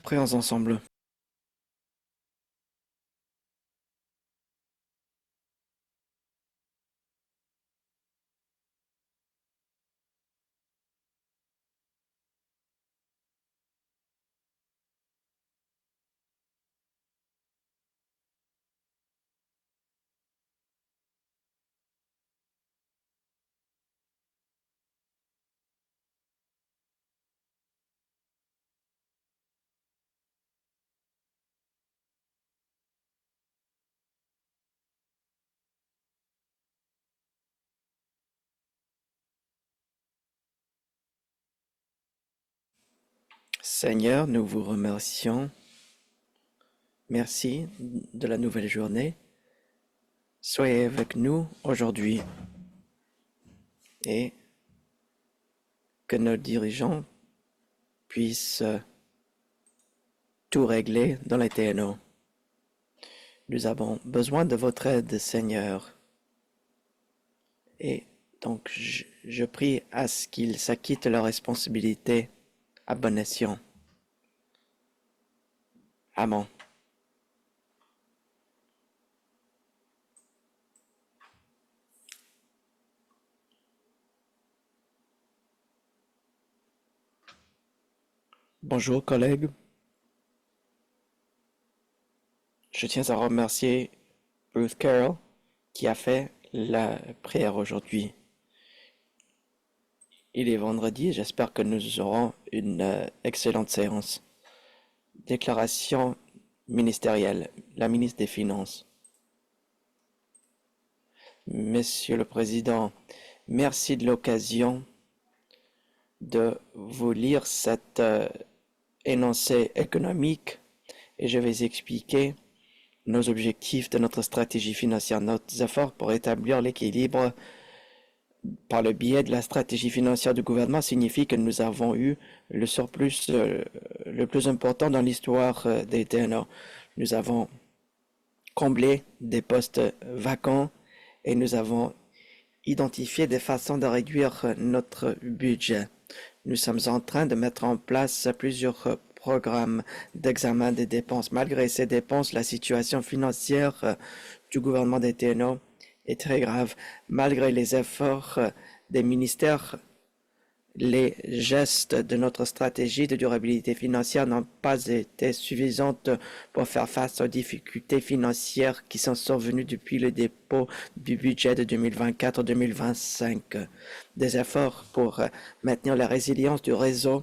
Prions ensemble. Seigneur, nous vous remercions. Merci de la nouvelle journée. Soyez avec nous aujourd'hui et que nos dirigeants puissent tout régler dans les TNO. Nous avons besoin de votre aide, Seigneur. Et donc, je prie à ce qu'ils s'acquittent leurs responsabilités à bon escient. Amen. Bonjour, collègues. Je tiens à remercier Ruth Carroll qui a fait la prière aujourd'hui. Il est vendredi, j'espère que nous aurons une excellente séance. Déclaration ministérielle, la ministre des Finances. Monsieur le Président, merci de l'occasion de vous lire cet énoncé économique et je vais expliquer nos objectifs de notre stratégie financière, nos efforts pour établir l'équilibre par le biais de la stratégie financière du gouvernement signifie que nous avons eu le surplus le plus important dans l'histoire des TNO. Nous avons comblé des postes vacants et nous avons identifié des façons de réduire notre budget. Nous sommes en train de mettre en place plusieurs programmes d'examen des dépenses. Malgré ces dépenses, la situation financière du gouvernement des TNO est très grave. Malgré les efforts des ministères, les gestes de notre stratégie de durabilité financière n'ont pas été suffisantes pour faire face aux difficultés financières qui sont survenues depuis le dépôt du budget de 2024-2025. Des efforts pour maintenir la résilience du réseau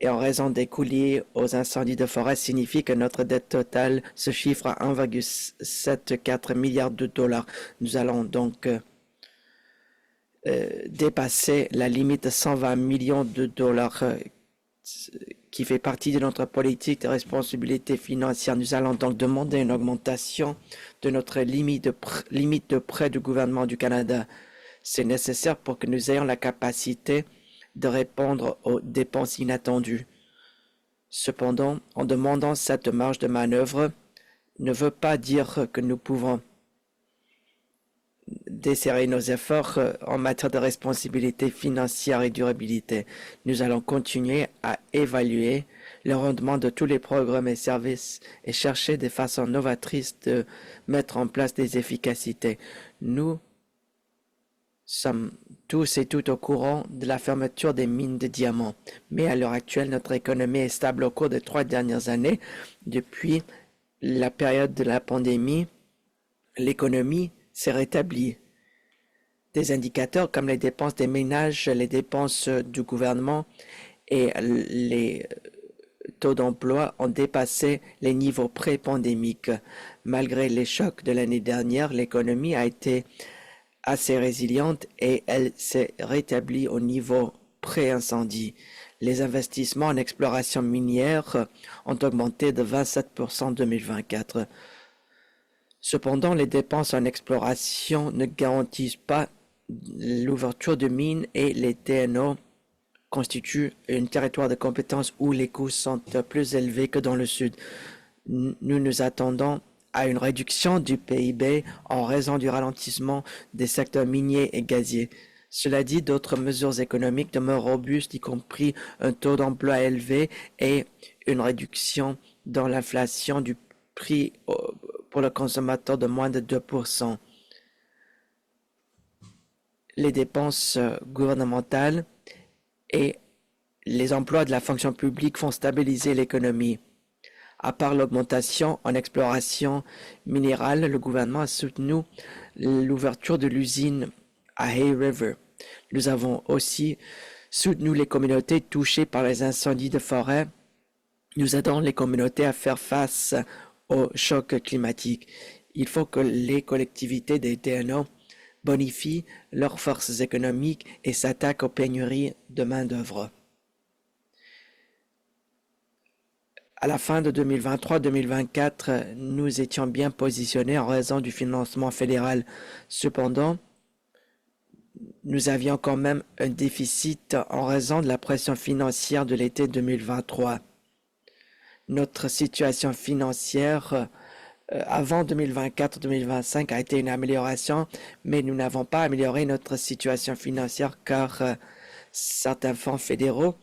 et en raison des coûts liés aux incendies de forêt signifie que notre dette totale se chiffre à 1,74 milliard de dollars. Nous allons donc dépasser la limite de 120 millions de dollars qui fait partie de notre politique de responsabilité financière. Nous allons donc demander une augmentation de notre limite de prêt du gouvernement du Canada. C'est nécessaire pour que nous ayons la capacité de répondre aux dépenses inattendues. Cependant, en demandant cette marge de manœuvre, ne veut pas dire que nous pouvons desserrer nos efforts en matière de responsabilité financière et durabilité. Nous allons continuer à évaluer le rendement de tous les programmes et services et chercher des façons novatrices de mettre en place des efficacités. Nous sommes tous et toutes au courant de la fermeture des mines de diamants, mais à l'heure actuelle, notre économie est stable au cours des 3 dernières années. Depuis la période de la pandémie, l'économie s'est rétablie. Des indicateurs comme les dépenses des ménages, les dépenses du gouvernement et les taux d'emploi ont dépassé les niveaux pré-pandémiques. Malgré les chocs de l'année dernière, l'économie a été assez résiliente et elle s'est rétablie au niveau pré-incendie. Les investissements en exploration minière ont augmenté de 27% en 2024. Cependant, les dépenses en exploration ne garantissent pas l'ouverture de mines et les TNO constituent un territoire de compétence où les coûts sont plus élevés que dans le sud. Nous nous attendons à une réduction du PIB en raison du ralentissement des secteurs miniers et gaziers. Cela dit, d'autres mesures économiques demeurent robustes, y compris un taux d'emploi élevé et une réduction dans l'inflation du prix pour le consommateur de moins de 2%. Les dépenses gouvernementales et les emplois de la fonction publique font stabiliser l'économie. À part l'augmentation en exploration minérale, le gouvernement a soutenu l'ouverture de l'usine à Hay River. Nous avons aussi soutenu les communautés touchées par les incendies de forêt. Nous aidons les communautés à faire face au choc climatique. Il faut que les collectivités des TNO bonifient leurs forces économiques et s'attaquent aux pénuries de main-d'œuvre. À la fin de 2023-2024, nous étions bien positionnés en raison du financement fédéral. Cependant, nous avions quand même un déficit en raison de la pression financière de l'été 2023. Notre situation financière avant 2024-2025 a été une amélioration, mais nous n'avons pas amélioré notre situation financière car certains fonds fédéraux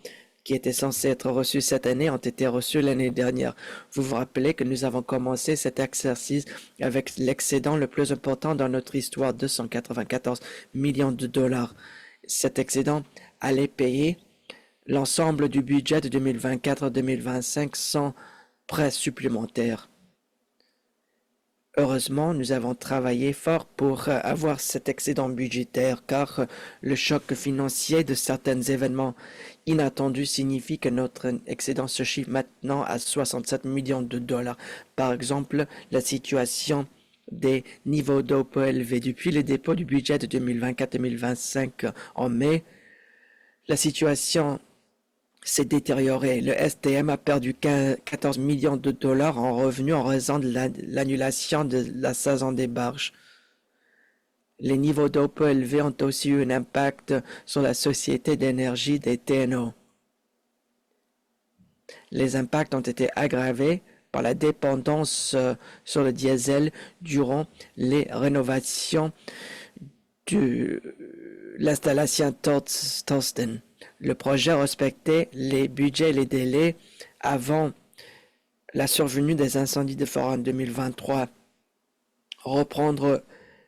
qui étaient censés être reçus cette année ont été reçus l'année dernière. Vous vous rappelez que nous avons commencé cet exercice avec l'excédent le plus important dans notre histoire, 294 millions de dollars. Cet excédent allait payer l'ensemble du budget de 2024-2025 sans prêts supplémentaires. Heureusement, nous avons travaillé fort pour avoir cet excédent budgétaire car le choc financier de certains événements inattendus signifie que notre excédent se chiffre maintenant à 67 millions de dollars. Par exemple, la situation des niveaux d'eau peu élevés. Depuis le dépôt du budget de 2024-2025 en mai, la situation s'est détérioré. Le STM a perdu 14 millions de dollars en revenus en raison de l'annulation de la saison des barges. Les niveaux d'eau peu élevés ont aussi eu un impact sur la société d'énergie des TNO. Les impacts ont été aggravés par la dépendance sur le diesel durant les rénovations de l'installation Torsten. Le projet respectait les budgets et les délais avant la survenue des incendies de forêt en 2023. Reprendre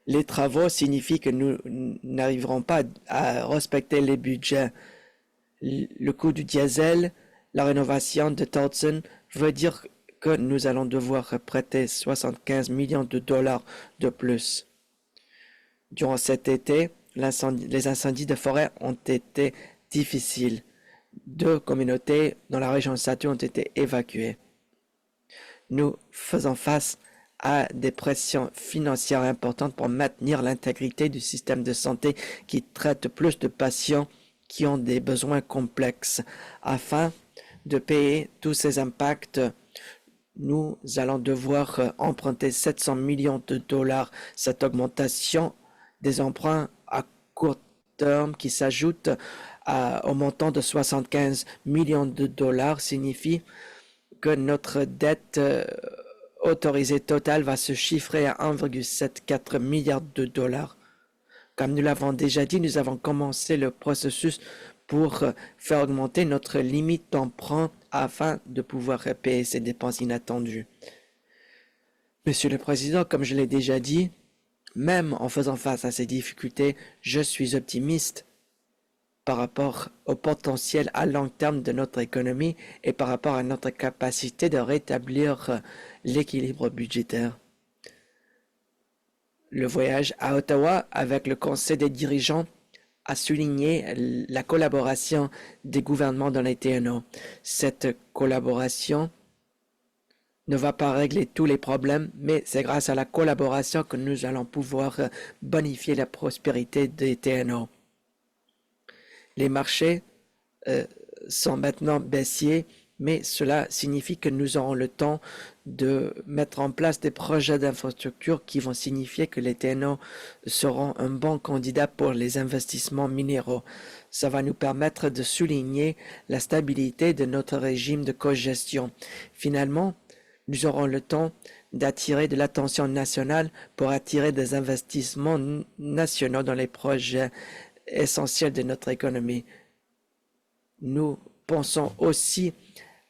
les travaux signifie que nous n'arriverons pas à respecter les budgets. Le coût du diesel, la rénovation de Torsten veut dire que nous allons devoir prêter 75 millions de dollars de plus. Durant cet été, les incendies de forêt ont été difficiles. 2 communautés dans la région de Satu ont été évacuées. Nous faisons face à des pressions financières importantes pour maintenir l'intégrité du système de santé qui traite plus de patients qui ont des besoins complexes. Afin de payer tous ces impacts, nous allons devoir emprunter 700 millions de dollars. Cette augmentation des emprunts à court terme qui s'ajoute au montant de 75 millions de dollars signifie que notre dette autorisée totale va se chiffrer à 1,74 milliard de dollars. Comme nous l'avons déjà dit, nous avons commencé le processus pour faire augmenter notre limite d'emprunt afin de pouvoir payer ces dépenses inattendues. Monsieur le Président, comme je l'ai déjà dit, même en faisant face à ces difficultés, je suis optimiste par rapport au potentiel à long terme de notre économie et par rapport à notre capacité de rétablir l'équilibre budgétaire. Le voyage à Ottawa avec le Conseil des dirigeants a souligné la collaboration des gouvernements dans les TNO. Cette collaboration ne va pas régler tous les problèmes, mais c'est grâce à la collaboration que nous allons pouvoir bonifier la prospérité des TNO. Les marchés sont maintenant baissiers, mais cela signifie que nous aurons le temps de mettre en place des projets d'infrastructure qui vont signifier que les TNO seront un bon candidat pour les investissements minéraux. Ça va nous permettre de souligner la stabilité de notre régime de cogestion. Finalement, nous aurons le temps d'attirer de l'attention nationale pour attirer des investissements nationaux dans les projets essentiels de notre économie. Nous pensons aussi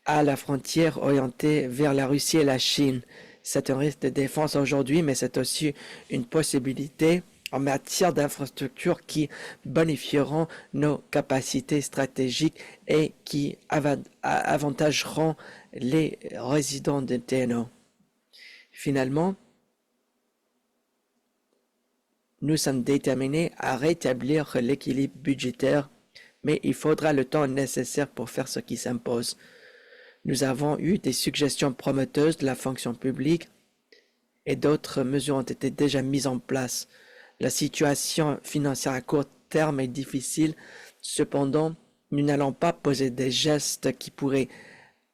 à la frontière orientée vers la Russie et la Chine. C'est un risque de défense aujourd'hui, mais c'est aussi une possibilité en matière d'infrastructures qui bonifieront nos capacités stratégiques et qui avantageront les résidents de TNO. Finalement, nous sommes déterminés à rétablir l'équilibre budgétaire, mais il faudra le temps nécessaire pour faire ce qui s'impose. Nous avons eu des suggestions prometteuses de la fonction publique et d'autres mesures ont été déjà mises en place. La situation financière à court terme est difficile, cependant, nous n'allons pas poser des gestes qui pourraient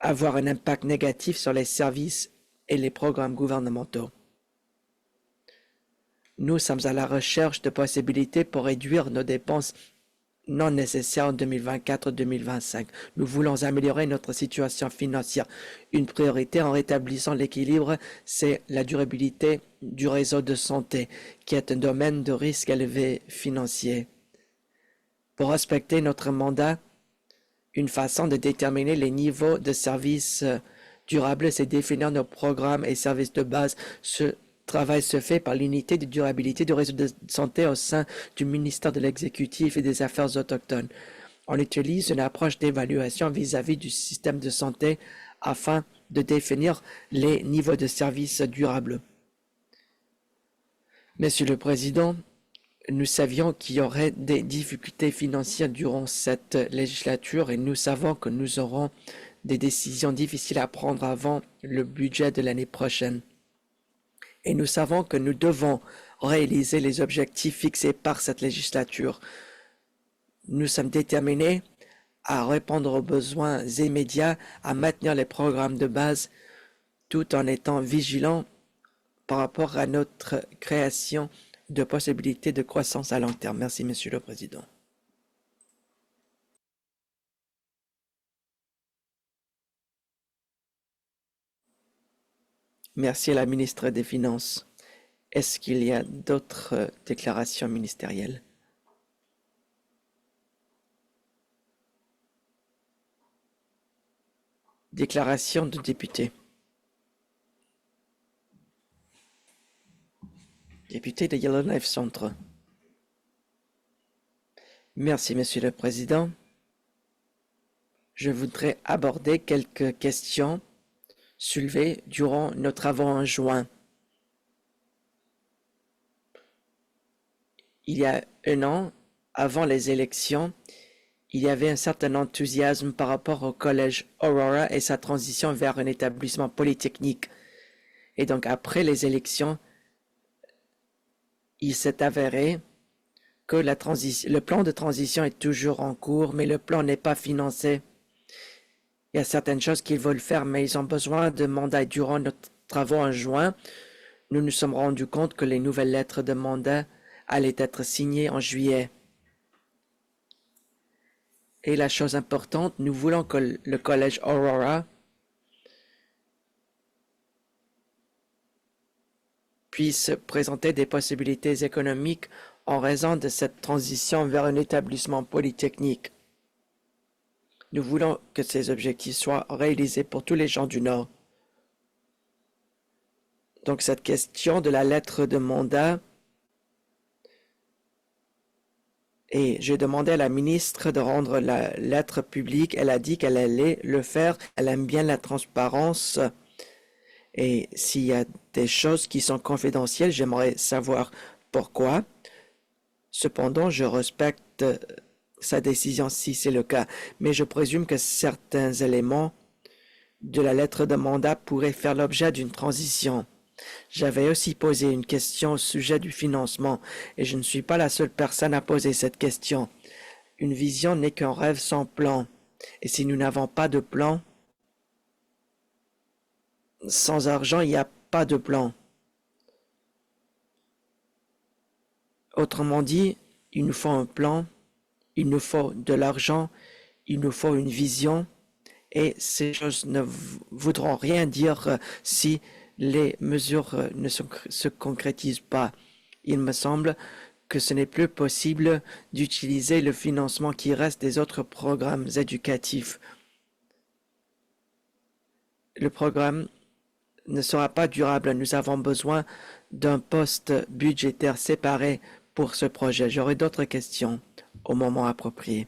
avoir un impact négatif sur les services et les programmes gouvernementaux. Nous sommes à la recherche de possibilités pour réduire nos dépenses non nécessaires en 2024-2025. Nous voulons améliorer notre situation financière. Une priorité en rétablissant l'équilibre, c'est la durabilité du réseau de santé, qui est un domaine de risque élevé financier. Pour respecter notre mandat, une façon de déterminer les niveaux de services durables, c'est définir nos programmes et services de base. Ce travail se fait par l'unité de durabilité du réseau de santé au sein du ministère de l'Exécutif et des Affaires autochtones. On utilise une approche d'évaluation vis-à-vis du système de santé afin de définir les niveaux de services durables. Monsieur le Président, nous savions qu'il y aurait des difficultés financières durant cette législature et nous savons que nous aurons des décisions difficiles à prendre avant le budget de l'année prochaine. Et nous savons que nous devons réaliser les objectifs fixés par cette législature. Nous sommes déterminés à répondre aux besoins immédiats, à maintenir les programmes de base, tout en étant vigilants par rapport à notre création de possibilités de croissance à long terme. Merci, Monsieur le Président. Merci à la ministre des Finances. Est-ce qu'il y a d'autres déclarations ministérielles? Déclaration de député. Député de Yellowknife Centre. Merci, Monsieur le Président. Je voudrais aborder quelques questions soulevées durant nos travaux en juin. Il y a un an, avant les élections, il y avait un certain enthousiasme par rapport au collège Aurora et sa transition vers un établissement polytechnique. Et donc après les élections, il s'est avéré que le plan de transition est toujours en cours, mais le plan n'est pas financé. Il y a certaines choses qu'ils veulent faire, mais ils ont besoin de mandat. Durant nos travaux en juin, nous nous sommes rendus compte que les nouvelles lettres de mandat allaient être signées en juillet. Et la chose importante, nous voulons que le collège Aurora puisse présenter des possibilités économiques en raison de cette transition vers un établissement polytechnique. Nous voulons que ces objectifs soient réalisés pour tous les gens du Nord. Donc cette question de la lettre de mandat, et j'ai demandé à la ministre de rendre la lettre publique. Elle a dit qu'elle allait le faire. Elle aime bien la transparence. Et s'il y a des choses qui sont confidentielles, j'aimerais savoir pourquoi. Cependant, je respecte sa décision si c'est le cas. Mais je présume que certains éléments de la lettre de mandat pourraient faire l'objet d'une transition. J'avais aussi posé une question au sujet du financement, et je ne suis pas la seule personne à poser cette question. Une vision n'est qu'un rêve sans plan. Et si nous n'avons pas de plan, sans argent, il n'y a pas de plan. Autrement dit, il nous faut un plan, il nous faut de l'argent, il nous faut une vision, et ces choses ne voudront rien dire si les mesures ne se concrétisent pas. Il me semble que ce n'est plus possible d'utiliser le financement qui reste des autres programmes éducatifs. le programme ne sera pas durable. Nous avons besoin d'un poste budgétaire séparé pour ce projet. J'aurai d'autres questions au moment approprié.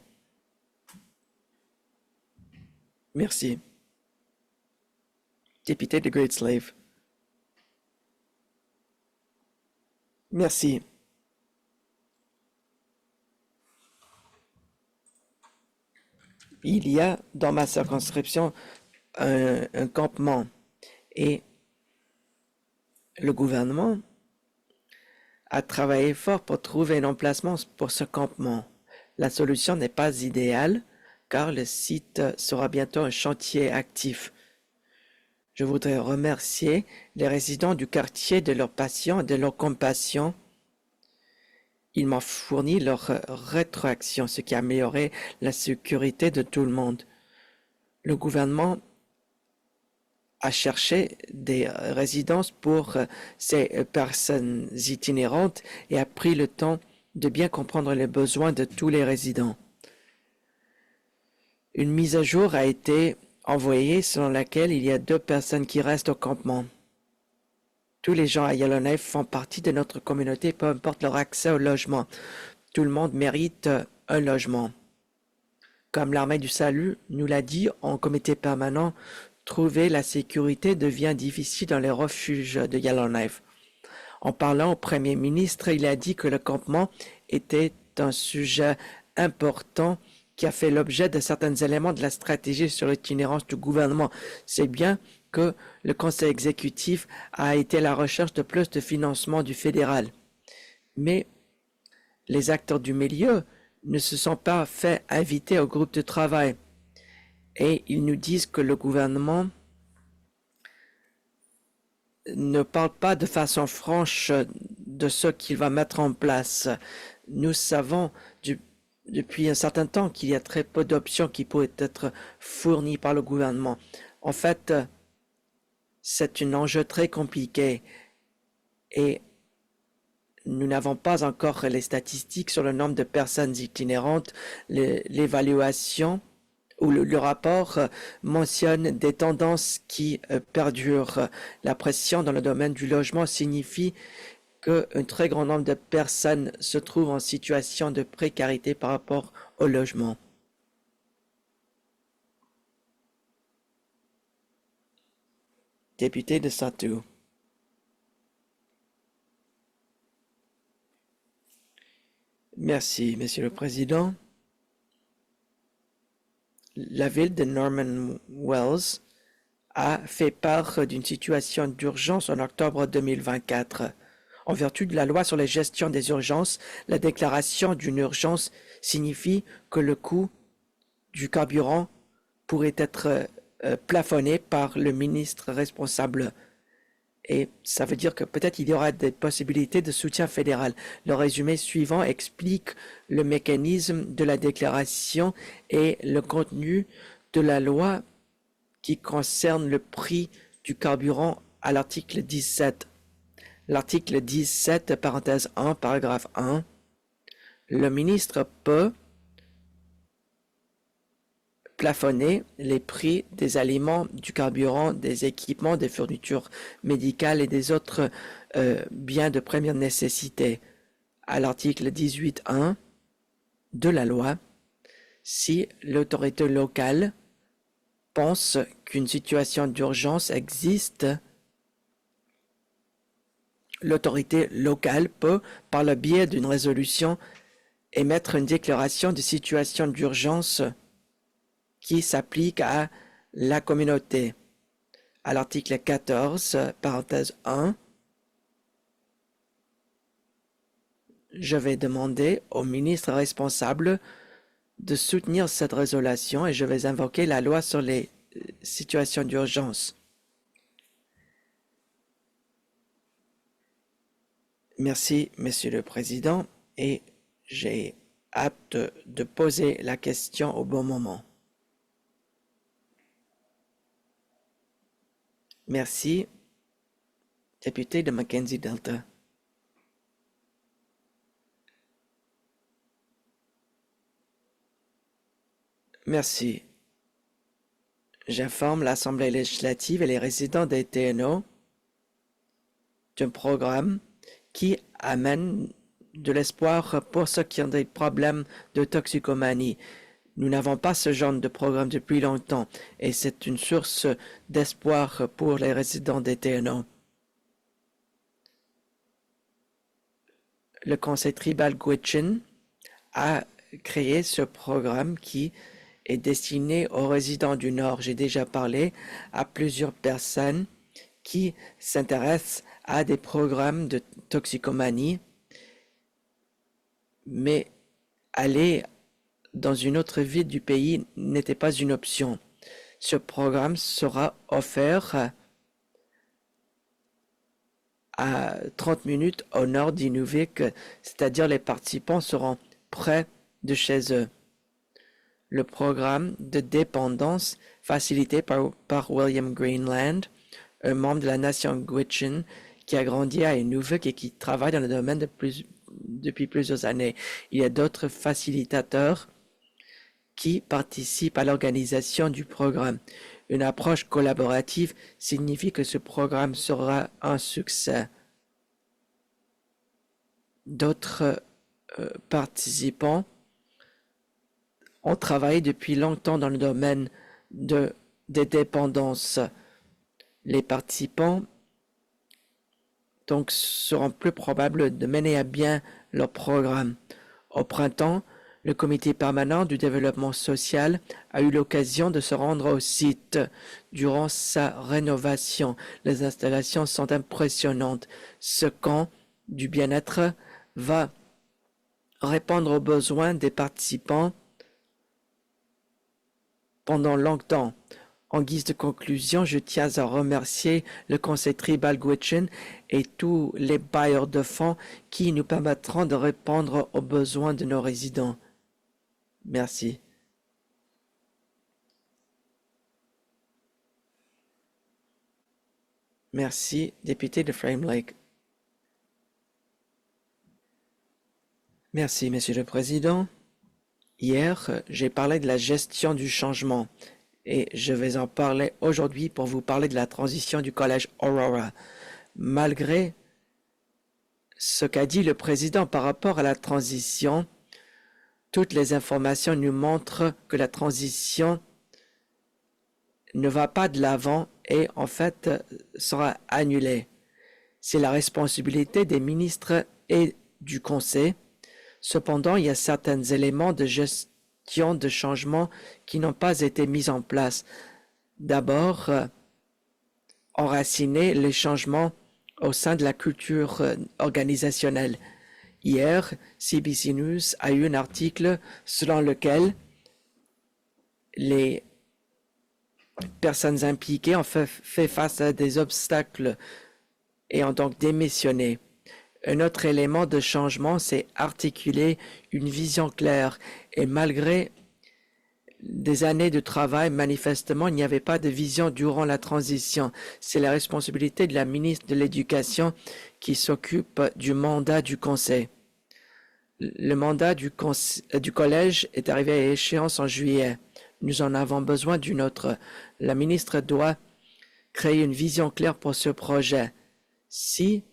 Merci. Député de Great Slave. Merci. Il y a dans ma circonscription un campement et le gouvernement a travaillé fort pour trouver un emplacement pour ce campement. La solution n'est pas idéale car le site sera bientôt un chantier actif. Je voudrais remercier les résidents du quartier de leur patience et de leur compassion. Ils m'ont fourni leur rétroaction, ce qui a amélioré la sécurité de tout le monde. Le gouvernement a cherché des résidences pour ces personnes itinérantes et a pris le temps de bien comprendre les besoins de tous les résidents. Une mise à jour a été envoyée selon laquelle il y a 2 personnes qui restent au campement. Tous les gens à Yellowknife font partie de notre communauté, peu importe leur accès au logement. Tout le monde mérite un logement. Comme l'Armée du Salut nous l'a dit en comité permanent, trouver la sécurité devient difficile dans les refuges de Yellowknife. En parlant au Premier ministre, il a dit que le campement était un sujet important qui a fait l'objet de certains éléments de la stratégie sur l'itinérance du gouvernement. C'est bien que le Conseil exécutif a été à la recherche de plus de financement du fédéral. Mais les acteurs du milieu ne se sont pas fait inviter au groupe de travail. Et ils nous disent que le gouvernement ne parle pas de façon franche de ce qu'il va mettre en place. Nous savons depuis un certain temps qu'il y a très peu d'options qui pourraient être fournies par le gouvernement. En fait, c'est un enjeu très compliqué et nous n'avons pas encore les statistiques sur le nombre de personnes itinérantes. L'évaluation où le rapport mentionne des tendances qui perdurent. La pression dans le domaine du logement signifie qu'un très grand nombre de personnes se trouvent en situation de précarité par rapport au logement. Député de Saint-Ouen. Merci, Monsieur le Président. La ville de Norman Wells a fait part d'une situation d'urgence en octobre 2024. En vertu de la loi sur la gestion des urgences, la déclaration d'une urgence signifie que le coût du carburant pourrait être plafonné par le ministre responsable. Et ça veut dire que peut-être il y aura des possibilités de soutien fédéral. Le résumé suivant explique le mécanisme de la déclaration et le contenu de la loi qui concerne le prix du carburant à l'article 17. L'article 17, parenthèse 1, paragraphe 1, le ministre peut plafonner les prix des aliments, du carburant, des équipements, des fournitures médicales et des autres biens de première nécessité. À l'article 18.1 de la loi, si l'autorité locale pense qu'une situation d'urgence existe, l'autorité locale peut, par le biais d'une résolution, émettre une déclaration de situation d'urgence qui s'applique à la communauté. À l'article 14, parenthèse 1, je vais demander au ministre responsable de soutenir cette résolution et je vais invoquer la loi sur les situations d'urgence. Merci, Monsieur le Président, et j'ai hâte de poser la question au bon moment. Merci, député de Mackenzie Delta. Merci. J'informe l'Assemblée législative et les résidents des TNO d'un programme qui amène de l'espoir pour ceux qui ont des problèmes de toxicomanie. Nous n'avons pas ce genre de programme depuis longtemps et c'est une source d'espoir pour les résidents des TNO. Le conseil tribal Gwich'in a créé ce programme qui est destiné aux résidents du Nord. J'ai déjà parlé à plusieurs personnes qui s'intéressent à des programmes de toxicomanie, mais aller dans une autre ville du pays n'était pas une option. Ce programme sera offert à 30 minutes au nord d'Inuvik, c'est-à-dire les participants seront près de chez eux. Le programme de dépendance facilité par William Greenland, un membre de la nation Gwich'in qui a grandi à Inuvik et qui travaille dans le domaine depuis plusieurs années. Il y a d'autres facilitateurs qui participent à l'organisation du programme. Une approche collaborative signifie que ce programme sera un succès. D'autres participants ont travaillé depuis longtemps dans le domaine des dépendances. Les participants donc seront plus probables de mener à bien leur programme. Au printemps, le comité permanent du développement social a eu l'occasion de se rendre au site. Durant sa rénovation, les installations sont impressionnantes. Ce camp du bien-être va répondre aux besoins des participants pendant longtemps. En guise de conclusion, je tiens à remercier le conseil tribal Gwich'in et tous les bailleurs de fonds qui nous permettront de répondre aux besoins de nos résidents. Merci. Merci, député de Frame Lake. Merci, Monsieur le Président. Hier, j'ai parlé de la gestion du changement et je vais en parler aujourd'hui pour vous parler de la transition du collège Aurora. Malgré ce qu'a dit le président par rapport à la transition, toutes les informations nous montrent que la transition ne va pas de l'avant et en fait sera annulée. C'est la responsabilité des ministres et du Conseil. Cependant, il y a certains éléments de gestion de changement qui n'ont pas été mis en place. D'abord, enraciner les changements au sein de la culture organisationnelle. Hier, CBC News a eu un article selon lequel les personnes impliquées ont fait face à des obstacles et ont donc démissionné. Un autre élément de changement, c'est articuler une vision claire. Et malgré des années de travail, manifestement, il n'y avait pas de vision durant la transition. C'est la responsabilité de la ministre de l'Éducation qui s'occupe du mandat du Conseil. Le mandat du collège est arrivé à échéance en juillet. Nous en avons besoin d'une autre. La ministre doit créer une vision claire pour ce projet. Si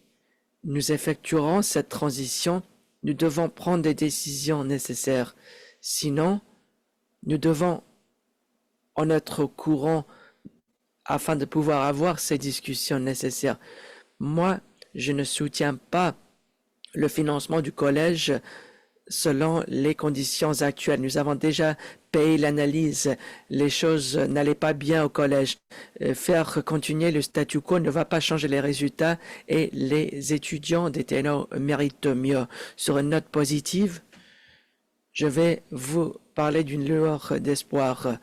nous effectuerons cette transition, nous devons prendre des décisions nécessaires. Sinon, nous devons en être au courant afin de pouvoir avoir ces discussions nécessaires. Moi, je ne soutiens pas le financement du collège selon les conditions actuelles. Nous avons déjà payé l'analyse. Les choses n'allaient pas bien au collège. Faire continuer le statu quo ne va pas changer les résultats et les étudiants des TNO méritent mieux. Sur une note positive, je vais vous parler d'une lueur d'espoir.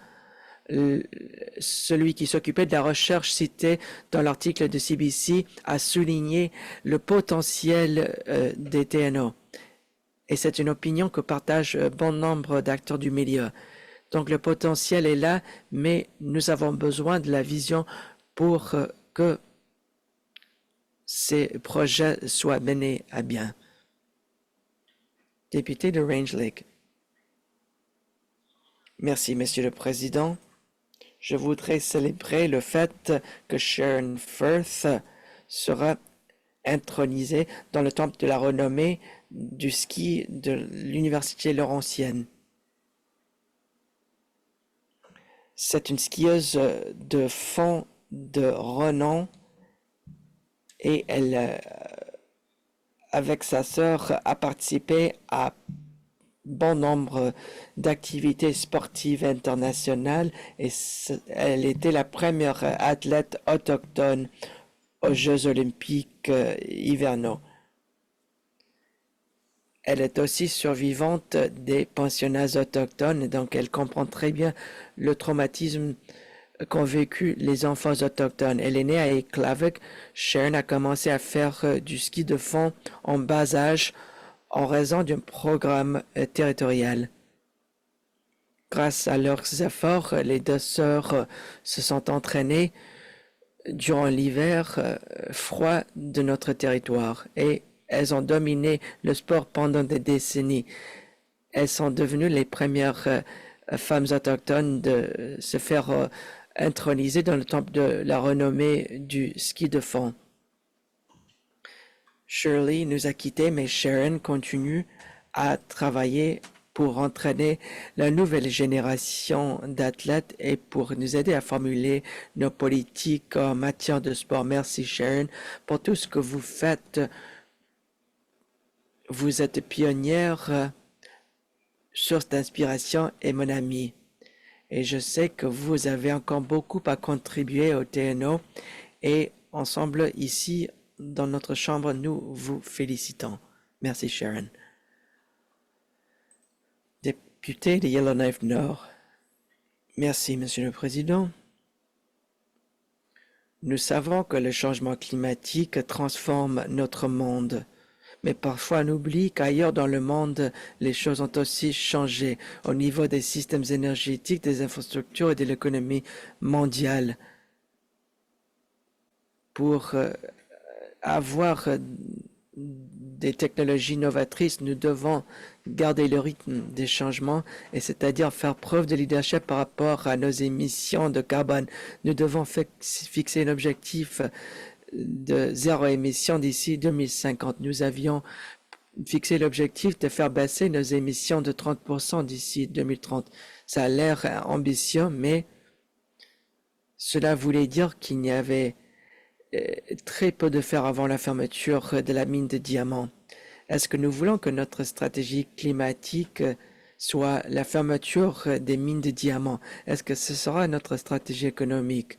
Celui qui s'occupait de la recherche cité dans l'article de CBC a souligné le potentiel des TNO. Et c'est une opinion que partagent bon nombre d'acteurs du milieu. Donc le potentiel est là, mais nous avons besoin de la vision pour que ces projets soient menés à bien. Député de Range Lake. Merci, Monsieur le Président. Je voudrais célébrer le fait que Sharon Firth sera intronisée dans le temple de la renommée du ski de l'Université Laurentienne. C'est une skieuse de fond de renom et elle, avec sa sœur, a participé à bon nombre d'activités sportives internationales et elle était la première athlète autochtone aux Jeux olympiques hivernaux. Elle est aussi survivante des pensionnats autochtones, donc elle comprend très bien le traumatisme qu'ont vécu les enfants autochtones. Elle est née à Iklavik. Sharon a commencé à faire du ski de fond en bas âge en raison d'un programme territorial. Grâce à leurs efforts, les deux sœurs se sont entraînées durant l'hiver froid de notre territoire et elles ont dominé le sport pendant des décennies. Elles sont devenues les premières femmes autochtones de se faire introniser dans le temple de la renommée du ski de fond. Shirley nous a quittés, mais Sharon continue à travailler pour entraîner la nouvelle génération d'athlètes et pour nous aider à formuler nos politiques en matière de sport. Merci Sharon pour tout ce que vous faites. Vous êtes pionnière, source d'inspiration et mon ami. Et je sais que vous avez encore beaucoup à contribuer au TNO et ensemble ici dans notre chambre, nous vous félicitons. Merci Sharon. Député de Yellowknife Nord. Merci, Monsieur le Président. Nous savons que le changement climatique transforme notre monde, mais parfois on oublie qu'ailleurs dans le monde, les choses ont aussi changé au niveau des systèmes énergétiques, des infrastructures et de l'économie mondiale. Pour avoir des technologies novatrices, nous devons garder le rythme des changements et c'est-à-dire faire preuve de leadership par rapport à nos émissions de carbone. Nous devons fixer un objectif de zéro émission d'ici 2050. Nous avions fixé l'objectif de faire baisser nos émissions de 30% d'ici 2030. Ça a l'air ambitieux, mais cela voulait dire qu'il n'y avait très peu de fer avant la fermeture de la mine de diamants. Est-ce que nous voulons que notre stratégie climatique soit la fermeture des mines de diamants? Est-ce que ce sera notre stratégie économique?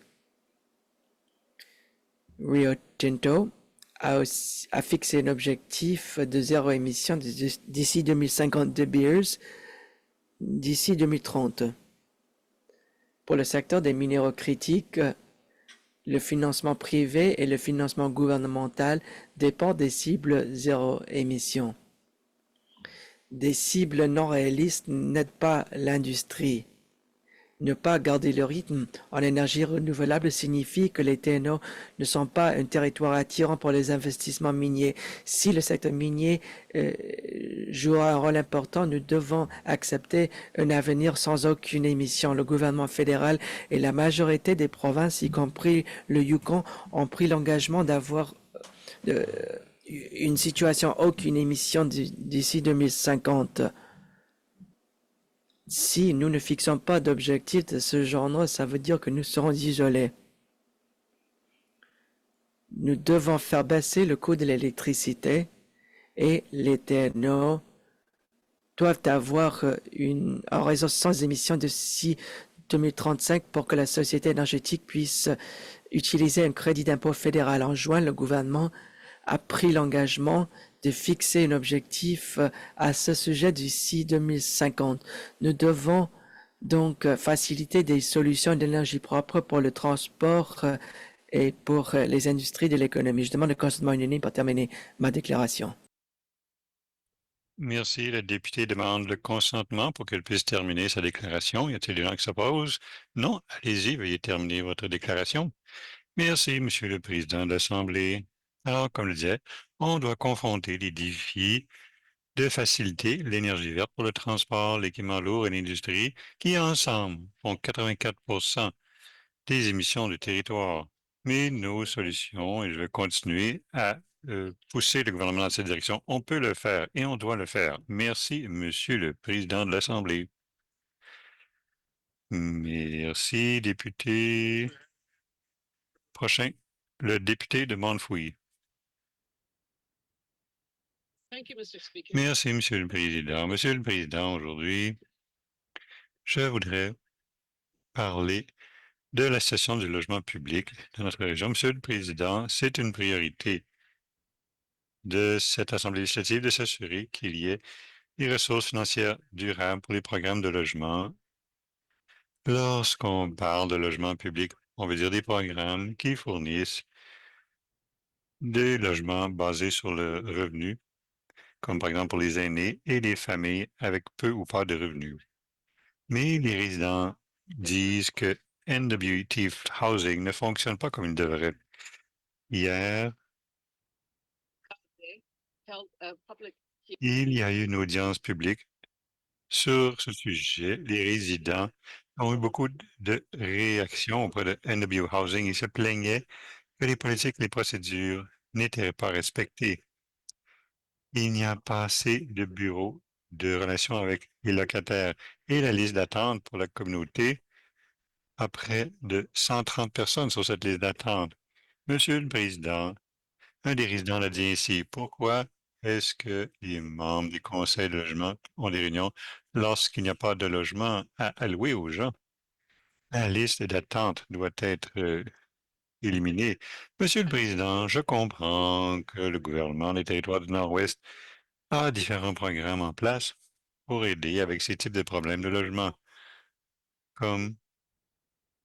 Rio Tinto a fixé un objectif de zéro émission d'ici 2050 de Beers d'ici 2030. Pour le secteur des minéraux critiques, le financement privé et le financement gouvernemental dépendent des cibles zéro émission. Des cibles non réalistes n'aident pas l'industrie. Ne pas garder le rythme en énergie renouvelable signifie que les TNO ne sont pas un territoire attirant pour les investissements miniers. Si le secteur minier jouera un rôle important, nous devons accepter un avenir sans aucune émission. Le gouvernement fédéral et la majorité des provinces, y compris le Yukon, ont pris l'engagement d'avoir une situation aucune émission d'ici 2050. Si nous ne fixons pas d'objectifs de ce genre, ça veut dire que nous serons isolés. Nous devons faire baisser le coût de l'électricité et les TNO doivent avoir un réseau sans émission d'ici 2035 pour que la société énergétique puisse utiliser un crédit d'impôt fédéral. En juin, le gouvernement a pris l'engagement de fixer un objectif à ce sujet d'ici 2050. Nous devons donc faciliter des solutions d'énergie propre pour le transport et pour les industries de l'économie. Je demande le consentement unanime pour terminer ma déclaration. Merci. La députée demande le consentement pour qu'elle puisse terminer sa déclaration. Y a-t-il des gens qui s'opposent? Non. Allez-y, veuillez terminer votre déclaration. Merci, Monsieur le Président de l'Assemblée. Alors, comme je disais, on doit confronter les défis de faciliter l'énergie verte pour le transport, l'équipement lourd et l'industrie, qui ensemble font 84% des émissions du territoire. Mais nos solutions, et je vais continuer à pousser le gouvernement dans cette direction, on peut le faire et on doit le faire. Merci, Monsieur le Président de l'Assemblée. Merci, député. Prochain, le député de Montfouille. Merci, Monsieur le Président. Monsieur le Président, aujourd'hui, je voudrais parler de la situation du logement public de notre région. Monsieur le Président, c'est une priorité de cette Assemblée législative de s'assurer qu'il y ait des ressources financières durables pour les programmes de logement. Lorsqu'on parle de logement public, on veut dire des programmes qui fournissent des logements basés sur le revenu, comme par exemple pour les aînés et les familles avec peu ou pas de revenus. Mais les résidents disent que NWT Housing ne fonctionne pas comme il devrait. Hier, il y a eu une audience publique sur ce sujet. Les résidents ont eu beaucoup de réactions auprès de NW Housing. Ils se plaignaient que les politiques et les procédures n'étaient pas respectées. Il n'y a pas assez de bureaux de relations avec les locataires et la liste d'attente pour la communauté a près de 130 personnes sur cette liste d'attente. Monsieur le Président, un des résidents l'a dit ici. Pourquoi est-ce que les membres du conseil de logement ont des réunions lorsqu'il n'y a pas de logement à allouer aux gens? La liste d'attente doit être éliminée. Monsieur le Président, je comprends que le gouvernement des territoires du Nord-Ouest a différents programmes en place pour aider avec ces types de problèmes de logement, comme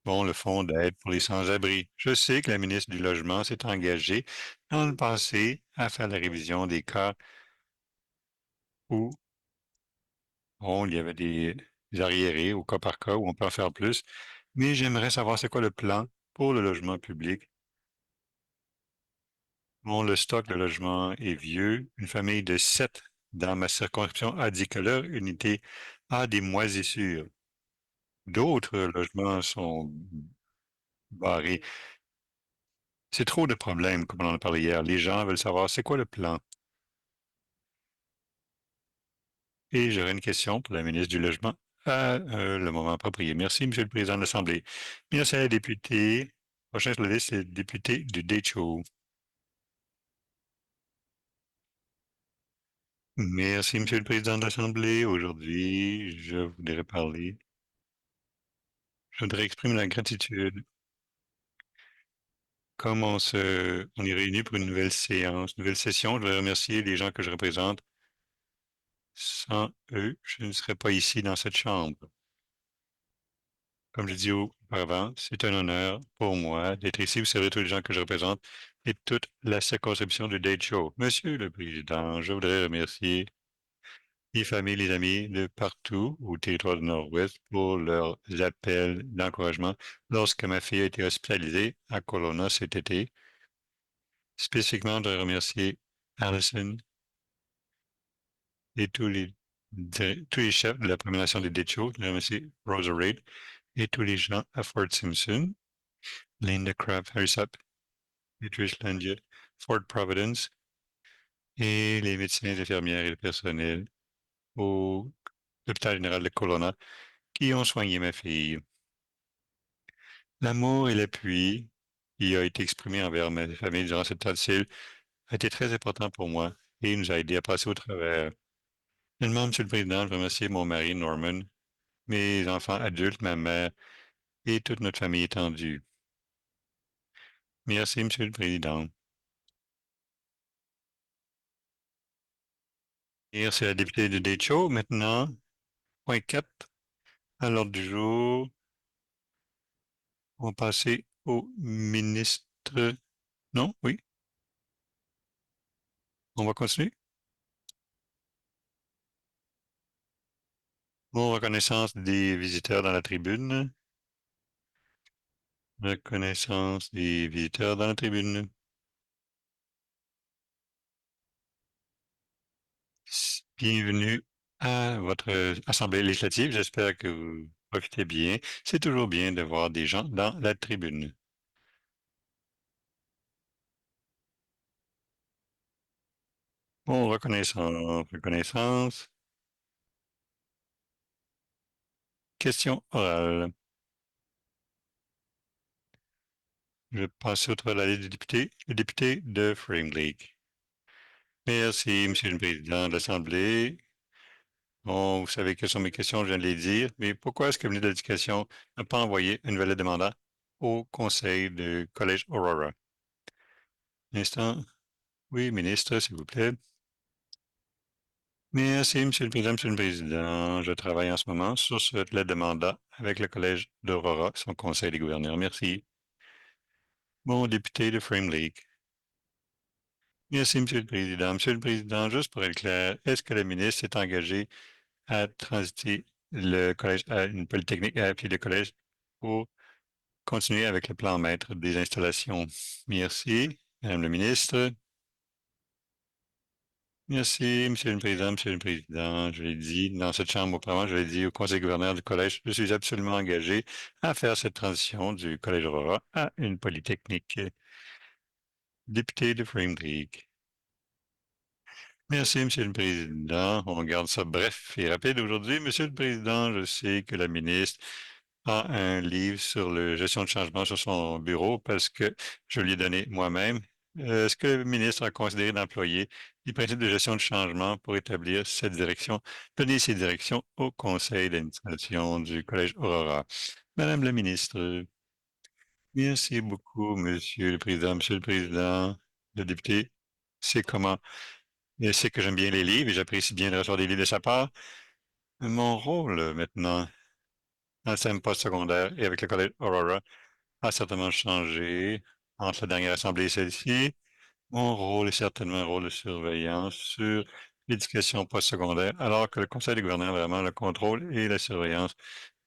bon, le fonds d'aide pour les sans-abri. Je sais que la ministre du Logement s'est engagée dans le passé à faire la révision des cas où bon, il y avait des arriérés au cas par cas où on peut en faire plus. Mais j'aimerais savoir c'est quoi le plan pour le logement public. Bon, le stock de logement est vieux. Une famille de 7 dans ma circonscription a dit que leur unité a des moisissures. D'autres logements sont barrés. C'est trop de problèmes, comme on en a parlé hier. Les gens veulent savoir c'est quoi le plan. Et j'aurais une question pour la ministre du Logement à le moment approprié. Merci, Monsieur le Président de l'Assemblée. Merci à la députée. Prochain sur la liste, c'est le député du Deschaux. Merci, Monsieur le Président de l'Assemblée. Aujourd'hui, je voudrais exprimer la gratitude. Comme on est réunis pour une nouvelle séance, nouvelle session, je voudrais remercier les gens que je représente. Sans eux, je ne serais pas ici dans cette chambre. Comme je dis auparavant, c'est un honneur pour moi d'être ici. Vous savez, tous les gens que je représente et toute la circonscription du Date Show. Monsieur le Président, je voudrais remercier les familles, les amis de partout au territoire du Nord-Ouest pour leurs appels d'encouragement lorsque ma fille a été hospitalisée à Kelowna cet été. Spécifiquement, je voudrais remercier Allison et tous les chefs de la Première Nation des Date Show. Je voudrais remercier Rosa Reid et tous les gens à Fort Simpson. Linda Craft Harrisup, Beatrice Landier, Fort Providence et les médecins, les infirmières et le personnel au l'hôpital général de Kelowna qui ont soigné ma fille. L'amour et l'appui qui a été exprimé envers ma famille durant cette temps difficile a été très important pour moi et nous a aidé à passer au travers. Finalement, Monsieur le Président, je remercie mon mari Norman, mes enfants adultes, ma mère et toute notre famille étendue. Merci, Monsieur le Président. Merci à la députée de Deschaux. Maintenant, point 4 à l'ordre du jour. On va passer au ministre. Non? Oui? On va continuer? Bon, reconnaissance des visiteurs dans la tribune. Reconnaissance des visiteurs dans la tribune. Bienvenue à votre assemblée législative. J'espère que vous Profitez bien. C'est toujours bien de voir des gens dans la tribune. Bon, reconnaissance, reconnaissance. Question orale. Je passe sur la liste des députés. Le député de Frame Lake. Merci, Monsieur le Président de l'Assemblée. Bon, vous savez quelles sont mes questions, je viens de les dire, mais pourquoi est-ce que le ministre de l'Éducation n'a pas envoyé une nouvelle demande au conseil du Collège Aurora? Un instant. Oui, ministre, s'il vous plaît. Merci, Monsieur le Président, Monsieur le Président. Je travaille en ce moment sur cette lettre de mandat avec le Collège d'Aurora, son conseil des gouverneurs. Merci. Mon député de Frame Lake. Merci, Monsieur le Président. Monsieur le Président, juste pour être clair, est-ce que le ministre s'est engagé à transiter le collège à une polytechnique, à appeler le collège pour continuer avec le plan maître des installations? Merci, Madame le ministre. Merci, Monsieur le Président, Monsieur le Président. Je l'ai dit dans cette chambre auparavant, je l'ai dit au conseil gouverneur du collège, je suis absolument engagé à faire cette transition du collège Aurora à une polytechnique. Député de Frame Creek. Merci, Monsieur le Président. On garde ça bref et rapide aujourd'hui. Monsieur le Président, je sais que la ministre a un livre sur la gestion de changement sur son bureau parce que je lui ai donné moi-même. Est-ce que le ministre a considéré d'employer les principes de gestion de changement pour établir cette direction, donner ces directions au conseil d'administration du Collège Aurora? Madame la ministre, merci beaucoup, Monsieur le Président. Monsieur le Président, le député, c'est comment? Il sait que j'aime bien les livres et j'apprécie bien de recevoir des livres de sa part. Mon rôle maintenant, dans le système postsecondaire et avec le collège Aurora, a certainement changé entre la dernière assemblée et celle-ci. Mon rôle est certainement un rôle de surveillance sur l'éducation postsecondaire, alors que le conseil des gouverneurs a vraiment le contrôle et la surveillance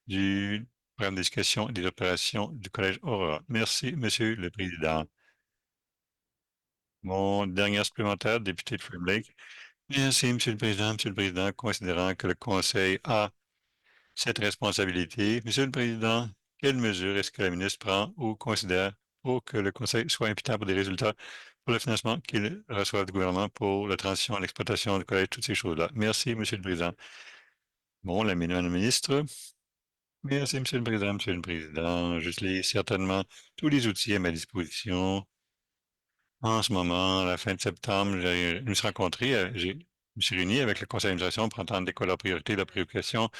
du programme d'éducation et des opérations du collège Aurora. Merci, Monsieur le Président. Mon dernier supplémentaire, député de Frame Lake. Merci, Monsieur le Président. Monsieur le Président, considérant que le Conseil a cette responsabilité, Monsieur le Président, quelles mesures est-ce que la ministre prend ou considère pour que le Conseil soit imputable des résultats pour le financement qu'il reçoit du gouvernement pour la transition à l'exploitation du collège, toutes ces choses-là? Merci, Monsieur le Président. Bon, Madame la ministre. Merci, Monsieur le Président, Monsieur le Président. Je l'ai certainement tous les outils à ma disposition. En ce moment, à la fin de septembre, je me suis rencontré, je me suis réuni avec le conseil d'administration pour entendre des quoi leurs priorités, leurs préoccupations,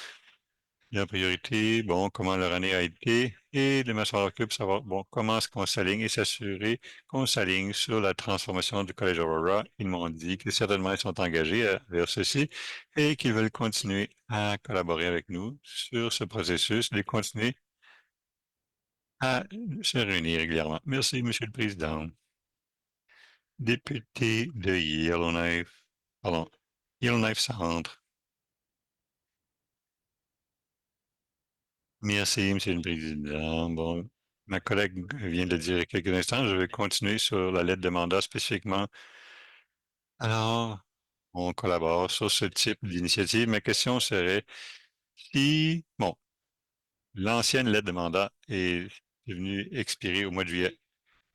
leurs priorités, bon, comment leur année a été, et de m'asseoir avec eux pour savoir, bon, comment est-ce qu'on s'aligne et s'assurer qu'on s'aligne sur la transformation du Collège Aurora. Ils m'ont dit que certainement ils sont engagés vers ceci et qu'ils veulent continuer à collaborer avec nous sur ce processus, de continuer à se réunir régulièrement. Merci, Monsieur le Président. Député de Yellowknife, pardon, Yellowknife Centre. Merci, Monsieur le Président. Bon, ma collègue vient de le dire il y a quelques instants, je vais continuer sur la lettre de mandat spécifiquement. Alors, on collabore sur ce type d'initiative. Ma question serait si, bon, l'ancienne lettre de mandat est devenue expirer au mois de juillet.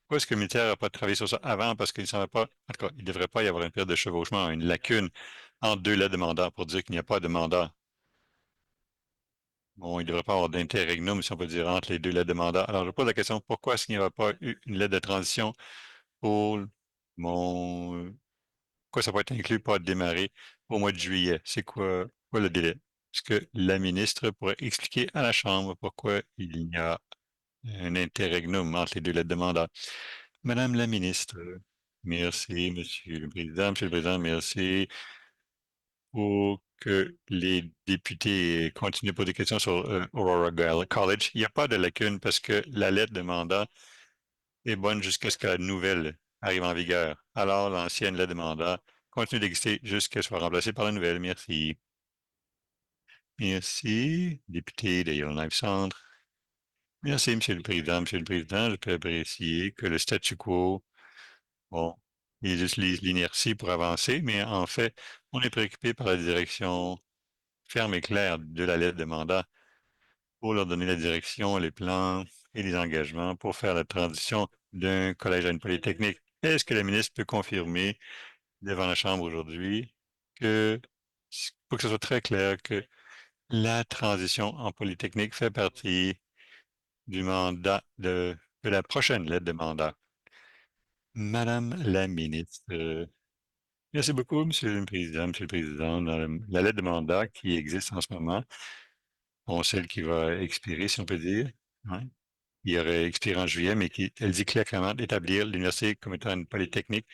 Pourquoi est-ce que le militaire n'a pas travaillé sur ça avant? Parce qu'il ne savait pas, en tout cas, il ne devrait pas y avoir une période de chevauchement, une lacune entre deux lettres de mandat pour dire qu'il n'y a pas de mandat. Bon, il ne devrait pas avoir d'interregnum, si on peut dire, entre les deux lettres de mandat. Alors, je pose la question, pourquoi est-ce qu'il n'y avait pas eu une lettre de transition pour mon... Pourquoi ça peut être inclus, pas démarrer au mois de juillet? C'est quoi le délai? Est-ce que la ministre pourrait expliquer à la Chambre pourquoi il y a un interregnum entre les deux lettres de mandat? Madame la ministre, merci, Monsieur le Président. Monsieur le Président, merci pour que les députés continuent pour des questions sur Aurora College. Il n'y a pas de lacune parce que la lettre de mandat est bonne jusqu'à ce que la nouvelle arrive en vigueur. Alors, l'ancienne lettre de mandat continue d'exister jusqu'à ce qu'elle soit remplacée par la nouvelle. Merci. Merci, député de Yellowknife Centre. Merci, Monsieur le Président. Monsieur le Président, je peux apprécier que le statu quo, bon, ils utilisent l'inertie pour avancer, mais en fait, on est préoccupé par la direction ferme et claire de la lettre de mandat. pour leur donner la direction, les plans et les engagements pour faire la transition d'un collège à une polytechnique. Est-ce que la ministre peut confirmer devant la Chambre aujourd'hui que, pour que ce soit très clair, que la transition en polytechnique fait partie du mandat de la prochaine lettre de mandat? Madame la ministre, merci beaucoup, Monsieur le Président. Monsieur le Président, dans la lettre de mandat qui existe en ce moment, bon, celle qui va expirer, si on peut dire, ouais, qui aurait expiré en juillet, mais qui, elle dit clairement d'établir l'université comme étant une polytechnique.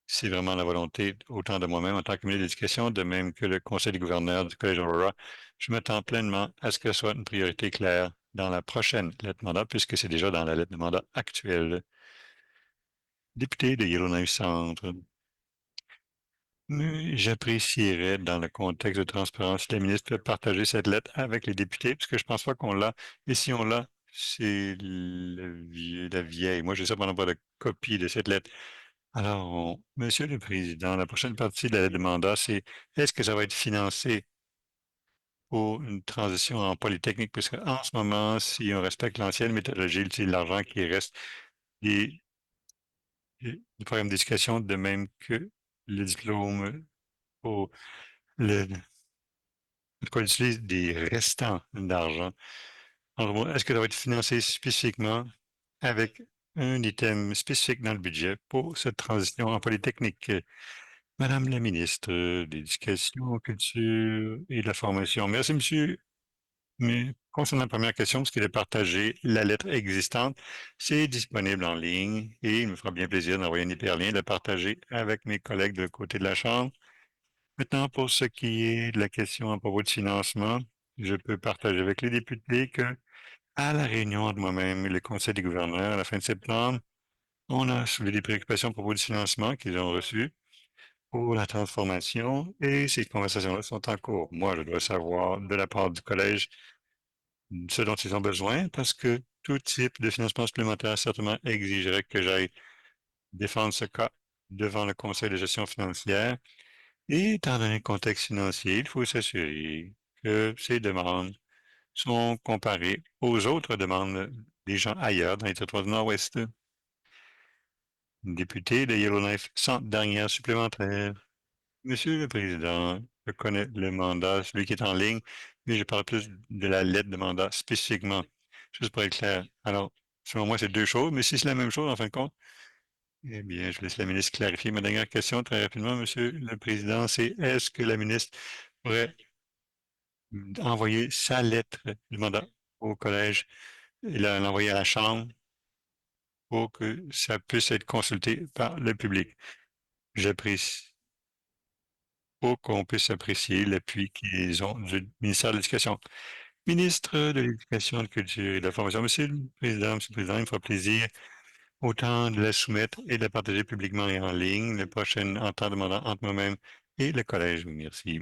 C'est vraiment la volonté, autant de moi-même en tant que ministre de l'Éducation, de même que le conseil des gouverneurs du Collège Aurora. Je m'attends pleinement à ce que ce soit une priorité claire dans la prochaine lettre de mandat, puisque c'est déjà dans la lettre de mandat actuelle. Député de Yellowknife Centre. Mais j'apprécierais, dans le contexte de transparence, si la ministre peut partager cette lettre avec les députés, parce que je pense pas qu'on l'a. Et si on l'a, c'est la vieille. Moi, je sais pas de copie de cette lettre. Alors, Monsieur le Président, la prochaine partie de la lettre de mandat, c'est est-ce que ça va être financé pour une transition en polytechnique? Parce qu'en ce moment, si on respecte l'ancienne méthodologie, c'est l'argent qui reste des, des programmes d'éducation, de même que le diplôme pour le, qu'on utilise des restants d'argent. Alors, est-ce que ça va être financé spécifiquement avec un item spécifique dans le budget pour cette transition en polytechnique? Madame la ministre de l'Éducation, Culture et de la Formation. Merci, monsieur. Mais concernant la première question, ce qu'il est partagé, la lettre existante, c'est disponible en ligne et il me fera bien plaisir d'envoyer un hyperlien, de le partager avec mes collègues de côté de la Chambre. Maintenant, pour ce qui est de la question à propos de financement, je peux partager avec les députés que, à la réunion de moi-même et le Conseil des gouverneurs à la fin de septembre, on a soulevé des préoccupations à propos du financement qu'ils ont reçu pour la transformation et ces conversations-là sont en cours. Moi, je dois savoir de la part du collège ce dont ils ont besoin parce que tout type de financement supplémentaire certainement exigerait que j'aille défendre ce cas devant le Conseil de gestion financière. Et étant donné le contexte financier, il faut s'assurer que ces demandes sont comparées aux autres demandes des gens ailleurs dans les territoires du Nord-Ouest. Député de Yellowknife, sans dernière supplémentaire. Monsieur le Président, je connais le mandat, celui qui est en ligne, mais je parle plus de la lettre de mandat spécifiquement, juste pour être clair. Alors, selon moi, c'est deux choses, mais si c'est la même chose, en fin de compte, eh bien, je laisse la ministre clarifier. Ma dernière question, très rapidement, Monsieur le Président, c'est est-ce que la ministre pourrait envoyer sa lettre du mandat au collège et l'envoyer à la Chambre pour que ça puisse être consulté par le public? J'apprécie pour qu'on puisse apprécier l'appui qu'ils ont du ministère de l'Éducation. Ministre de l'Éducation, de la Culture et de la Formation, Monsieur le Président, il me fera plaisir autant de la soumettre et de la partager publiquement et en ligne, le prochain entente demandant entre moi-même et le collège. Oui, merci.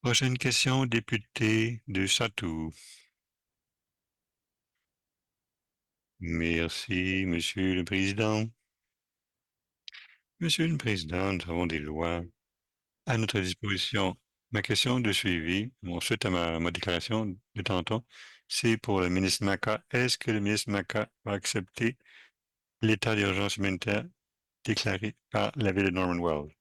Prochaine question, député de Satou. Merci, Monsieur le Président. Monsieur le Président, nous avons des lois à notre disposition. Ma question de suivi, suite à ma déclaration de tantôt, c'est pour le ministre Maca. Est-ce que le ministre Maca va accepter l'état d'urgence humanitaire déclaré par la ville de Norman Wells?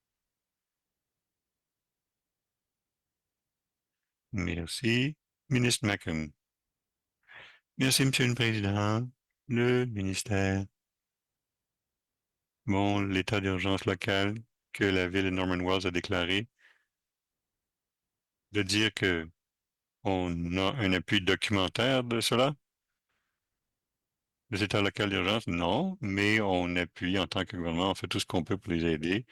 Merci. Ministre Macum. Merci, Monsieur le Président. Le ministère, bon, l'état d'urgence local que la ville de Norman Wells a déclaré, de dire que on a un appui documentaire de cela, de cet état local d'urgence, non, mais on appuie en tant que gouvernement, on fait tout ce qu'on peut pour les aider,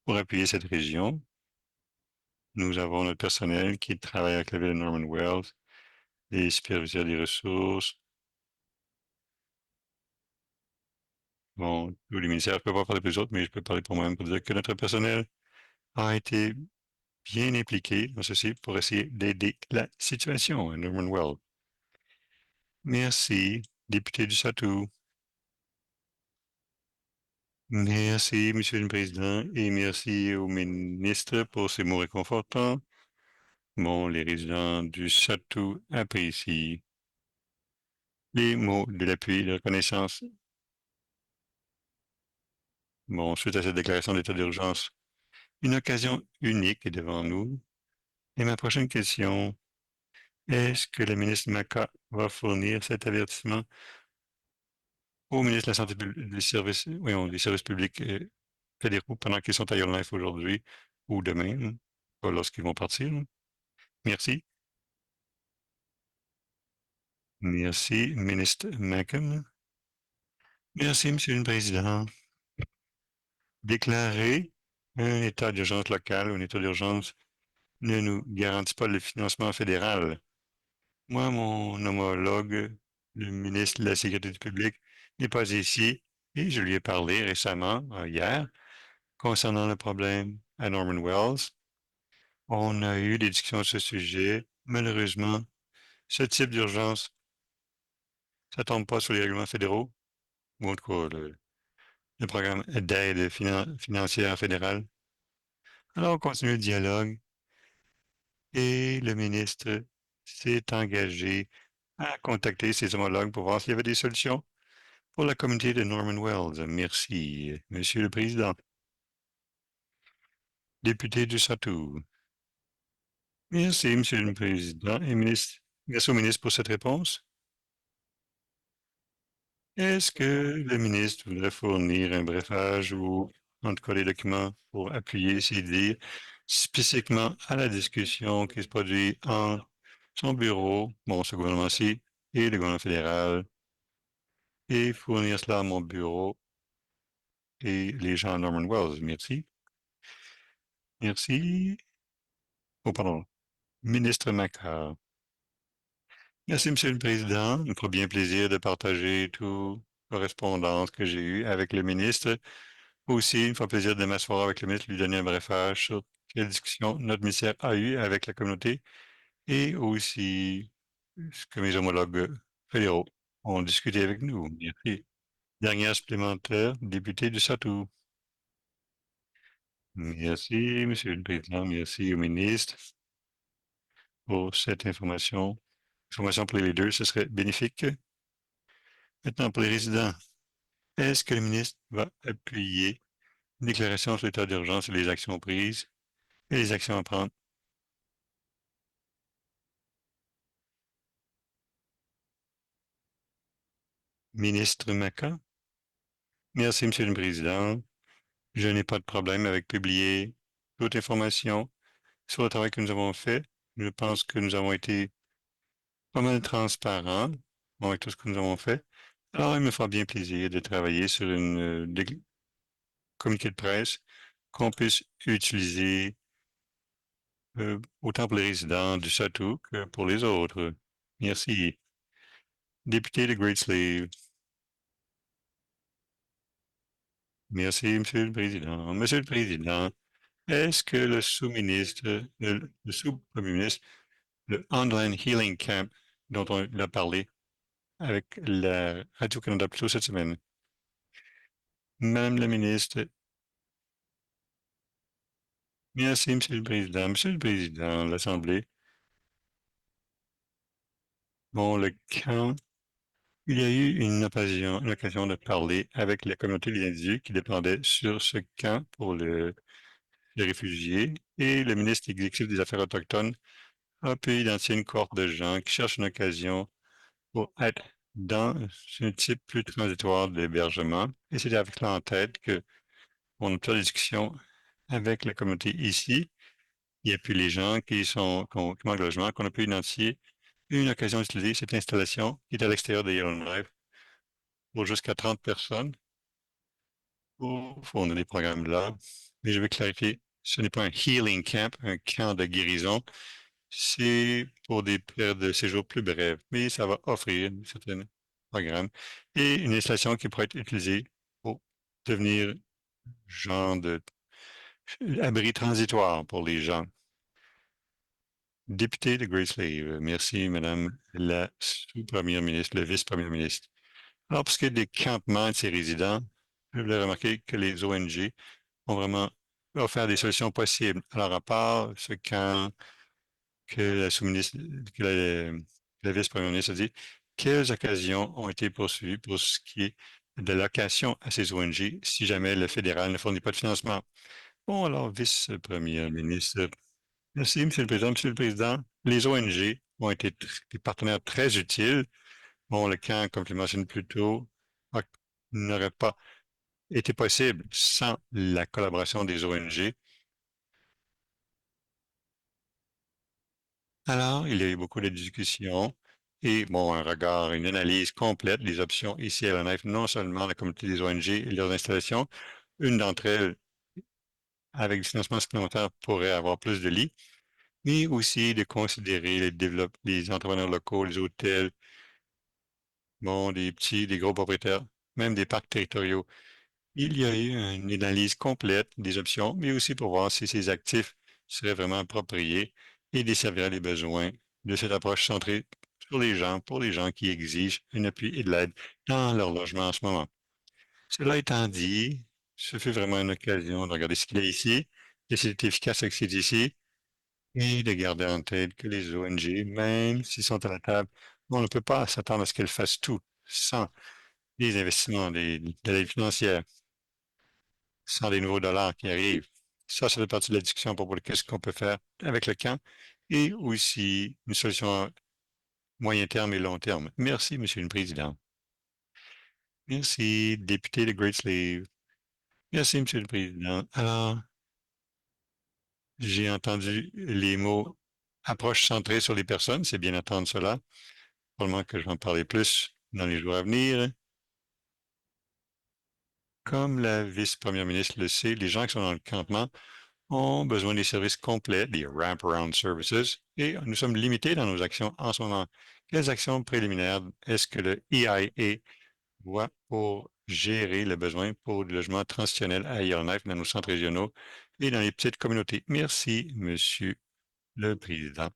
pour appuyer cette région. Nous avons notre personnel qui travaille avec la ville de Norman Wells, les superviseurs des ressources. Bon, tous les ministères, je ne peux pas parler pour les autres, mais je peux parler pour moi-même pour dire que notre personnel a été bien impliqué dans ceci pour essayer d'aider la situation à Norman Wells. Merci, député du Satou. Merci, Monsieur le Président, et merci au ministre pour ces mots réconfortants. Bon, les résidents du Château apprécient les mots de l'appui et de reconnaissance. Bon, suite à cette déclaration d'état d'urgence, une occasion unique est devant nous. Et ma prochaine question, est-ce que le ministre Maca va fournir cet avertissement au ministre de la Santé des services, voyons, des services publics fédéraux pendant qu'ils sont à Yellowknife aujourd'hui ou demain, hein, pas lorsqu'ils vont partir, hein? Merci. Merci, ministre Mackham. Merci, Monsieur le Président. Déclarer un état d'urgence local ou un état d'urgence ne nous garantit pas le financement fédéral. Moi, mon homologue, le ministre de la Sécurité publique, n'est pas ici et je lui ai parlé récemment, hier, concernant le problème à Norman Wells. On a eu des discussions sur ce sujet. Malheureusement, ce type d'urgence, ça tombe pas sur les règlements fédéraux, ou en tout cas le programme d'aide financière fédérale. Alors, on continue le dialogue et le ministre s'est engagé à contacter ses homologues pour voir s'il y avait des solutions pour la communauté de Norman Wells. Merci, Monsieur le Président. Député du Château. Merci, Monsieur le Président et ministre. Merci au ministre pour cette réponse. Est-ce que le ministre voudrait fournir un brefage ou en tout cas des documents pour appuyer ses dires spécifiquement à la discussion qui se produit en son bureau, bon, ce gouvernement-ci et le gouvernement fédéral, et fournir cela à mon bureau et les gens à Norman Wells. Merci. Merci. Oh, pardon. Ministre Macar. Merci, Monsieur le Président. Il me fera bien plaisir de partager toute correspondance que j'ai eue avec le ministre. Aussi, il me fera plaisir de m'asseoir avec le ministre, lui donner un brefage sur quelle discussion notre ministère a eu avec la communauté et aussi ce que mes homologues fédéraux ont discuté avec nous. Merci. Dernière supplémentaire, député du Château. Merci, Monsieur le Président. Merci au ministre pour cette information. Information pour les deux, ce serait bénéfique. Maintenant, pour les résidents, est-ce que le ministre va appuyer une déclaration sur l'état d'urgence et les actions prises et les actions à prendre? Ministre Maca? Merci, Monsieur le Président. Je n'ai pas de problème avec publier toute information sur le travail que nous avons fait. Je pense que nous avons été pas mal transparents avec tout ce que nous avons fait. Alors, il me fera bien plaisir de travailler sur une communiqué de presse qu'on puisse utiliser autant pour les résidents du château que pour les autres. Merci. Député de Great Slave. Merci, Monsieur le Président. Monsieur le Président, est-ce que le sous-ministre, le sous-premier ministre, le Online Healing Camp dont on a parlé avec la Radio-Canada plus tôt cette semaine? Madame la ministre, merci, Monsieur le Président. Monsieur le Président de l'Assemblée, bon, le camp, il y a eu une occasion de parler avec la communauté des individus qui dépendaient sur ce camp pour les réfugiés et le ministre exécutif des Affaires autochtones a pu identifier une cohorte de gens qui cherchent une occasion pour être dans un type plus transitoire d'hébergement. Et c'est avec cela en tête qu'on a fait des discussions avec la communauté ici. Il y a puis les gens qui manquent de logement, qu'on a pu identifier une occasion d'utiliser cette installation qui est à l'extérieur de Yellowknife pour jusqu'à 30 personnes. On a des programmes là. Mais je vais clarifier, ce n'est pas un healing camp, un camp de guérison. C'est pour des périodes de séjour plus brèves, mais ça va offrir certains programmes et une installation qui pourrait être utilisée pour devenir genre de abri transitoire pour les gens. Député de Great Slave, merci, Madame la sous-première ministre, le vice-première ministre. Alors, pour ce qui est des campements de ces résidents, je voulais remarquer que les ONG ont vraiment offert des solutions possibles. Alors, à part ce camp que la sous-ministre, que la vice-première ministre a dit, quelles occasions ont été poursuivies pour ce qui est de l'allocation à ces ONG si jamais le fédéral ne fournit pas de financement? Bon, alors, vice-première ministre, merci, Monsieur le Président. Monsieur le Président, les ONG ont été des partenaires très utiles. Bon, le camp, comme je l'ai mentionné plus tôt, n'aurait pas été possible sans la collaboration des ONG. Alors, il y a eu beaucoup de discussions et, bon, un regard, une analyse complète des options ici à la NEF, non seulement la communauté des ONG et leurs installations, une d'entre elles, avec du financement supplémentaire, pourrait avoir plus de lits, mais aussi de considérer les entrepreneurs locaux, les hôtels, bon, des petits, des gros propriétaires, même des parcs territoriaux. Il y a eu une analyse complète des options, mais aussi pour voir si ces actifs seraient vraiment appropriés et desserviraient les besoins de cette approche centrée sur les gens, pour les gens qui exigent un appui et de l'aide dans leur logement en ce moment. Cela étant dit, ce fut vraiment une occasion de regarder ce qu'il y a ici, et c'est efficace avec ce qui est ici, et de garder en tête que les ONG, même s'ils sont à la table, on ne peut pas s'attendre à ce qu'elles fassent tout sans des investissements, de l'aide financière, sans des nouveaux dollars qui arrivent. Ça fait partie de la discussion pour qu'est-ce qu'on peut faire avec le camp et aussi une solution à moyen terme et long terme. Merci, Monsieur le Président. Merci, député de Great Slave. Merci, Monsieur le Président. Alors, j'ai entendu les mots approche centrée sur les personnes. C'est bien entendre cela. Probablement que je vais en parler plus dans les jours à venir. Comme la vice-première ministre le sait, les gens qui sont dans le campement ont besoin des services complets, des wraparound services, et nous sommes limités dans nos actions en ce moment. Quelles actions préliminaires est-ce que le EIA voit pour gérer le besoin pour le logement transitionnel à Yellowknife dans nos centres régionaux et dans les petites communautés? Merci, Monsieur le Président.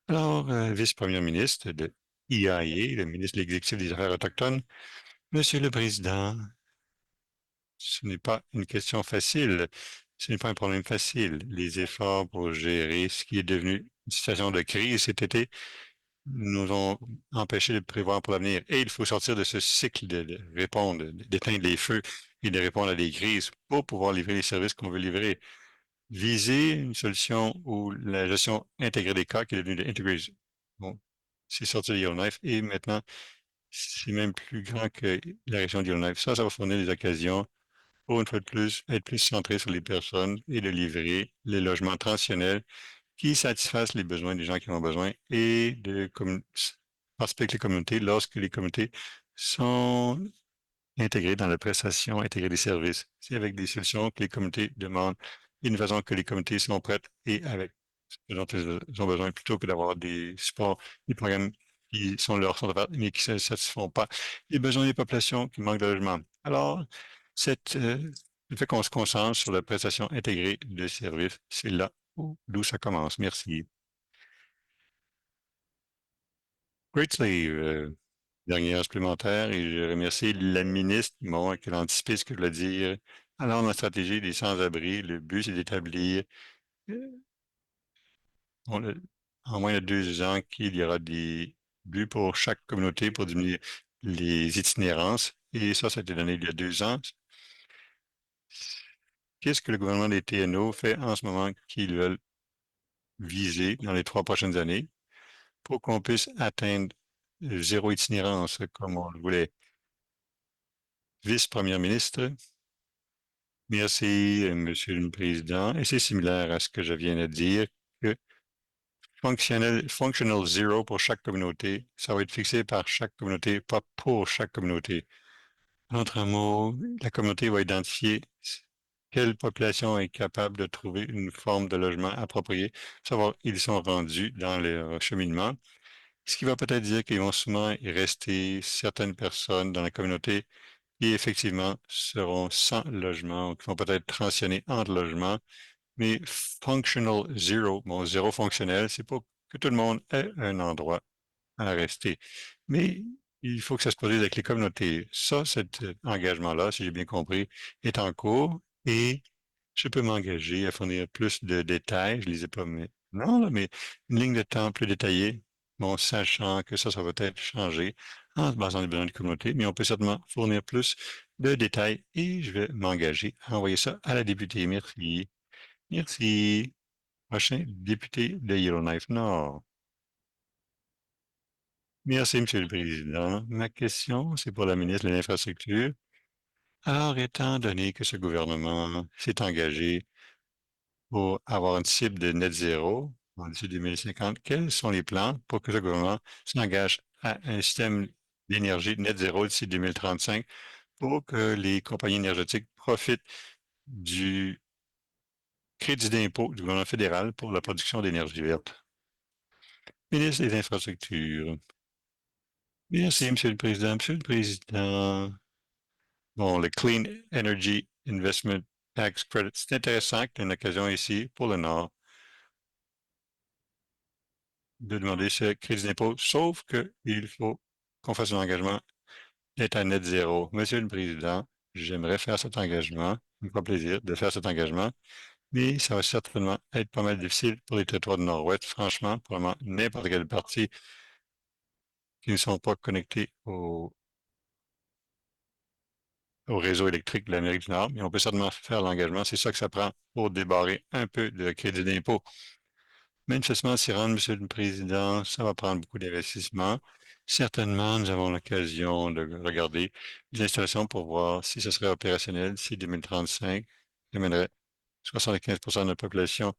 Alors, vice-premier ministre de EIA, le ministre de l'Exécutif des Affaires autochtones, Monsieur le Président, ce n'est pas une question facile. Ce n'est pas un problème facile. Les efforts pour gérer ce qui est devenu une situation de crise cet été nous ont empêchés de prévoir pour l'avenir. Et il faut sortir de ce cycle de répondre, d'éteindre les feux et de répondre à des crises pour pouvoir livrer les services qu'on veut livrer. Viser une solution où la gestion intégrée des cas qui est devenue l'integrated. Bon, c'est sorti de Yellowknife et maintenant, c'est même plus grand que la région de Yellowknife. Ça va fournir des occasions pour une fois de plus être plus centré sur les personnes et de livrer les logements transitionnels qui satisfassent les besoins des gens qui en ont besoin et de participer avec les communautés lorsque les communautés sont intégrées dans la prestation intégrée des services. C'est avec des solutions que les communautés demandent et une façon que les communautés sont prêtes et avec ce dont elles ont besoin plutôt que d'avoir des supports, des programmes qui sont leur centre d'affaires, mais qui ne satisfont pas les besoins des populations qui manquent de logement. Alors, le fait qu'on se concentre sur la prestation intégrée de services, c'est là d'où ça commence. Merci. Great Slave, dernière supplémentaire, et je remercie la ministre, bon, qu'elle a anticipé ce que je voulais dire. Alors, dans la stratégie des sans-abri, le but, c'est d'établir, euh, en moins de 2 ans, qu'il y aura des buts pour chaque communauté pour diminuer les itinérances. Et ça a été donné il y a 2 ans. Qu'est-ce que le gouvernement des TNO fait en ce moment qu'ils veulent viser dans les 3 prochaines années pour qu'on puisse atteindre zéro itinérance comme on le voulait? Vice-première ministre, merci, Monsieur le Président. Et c'est similaire à ce que je viens de dire, que functional zero pour chaque communauté, ça va être fixé par chaque communauté, pas pour chaque communauté. En d'autres mots, la communauté va identifier quelle population est capable de trouver une forme de logement appropriée, savoir ils sont rendus dans leur cheminement, ce qui va peut-être dire qu'ils vont souvent y rester certaines personnes dans la communauté qui effectivement seront sans logement ou qui vont peut-être transitionner entre logements, mais functional zero, bon, zéro fonctionnel, c'est pour que tout le monde ait un endroit à rester. Mais il faut que ça se produise avec les communautés. Ça, cet engagement-là, si j'ai bien compris, est en cours et je peux m'engager à fournir plus de détails. Je ne les ai pas Non, là, mais une ligne de temps plus détaillée, bon, sachant que ça va être changé en se basant sur les besoins de la communauté, mais on peut certainement fournir plus de détails et je vais m'engager à envoyer ça à la députée. Merci. Merci. Prochain député de Yellowknife Nord. Merci, Monsieur le Président. Ma question, c'est pour la ministre de l'Infrastructure. Alors, étant donné que ce gouvernement s'est engagé pour avoir une cible de net zéro d'ici 2050, quels sont les plans pour que le gouvernement s'engage à un système d'énergie net zéro d'ici 2035 pour que les compagnies énergétiques profitent du crédit d'impôt du gouvernement fédéral pour la production d'énergie verte? Ministre des Infrastructures. Merci, Monsieur le Président. Monsieur le Président, bon, le Clean Energy Investment Tax Credit, c'est intéressant qu'il y ait une occasion ici pour le Nord de demander ce crédit d'impôt, sauf qu'il faut qu'on fasse un engagement d'être à net zéro. Monsieur le Président, j'aimerais faire cet engagement, il me fera plaisir de faire cet engagement, mais ça va certainement être pas mal difficile pour les territoires du Nord-Ouest. Franchement, probablement n'importe quelle partie qui ne sont pas connectés au réseau électrique de l'Amérique du Nord, mais on peut certainement faire l'engagement. C'est ça que ça prend pour débarrer un peu de crédit d'impôt. Manifestement, s'y rendre, Monsieur le Président, ça va prendre beaucoup d'investissement. Certainement, nous avons l'occasion de regarder les installations pour voir si ce serait opérationnel d'ici 2035. Ça mènerait 75 de la population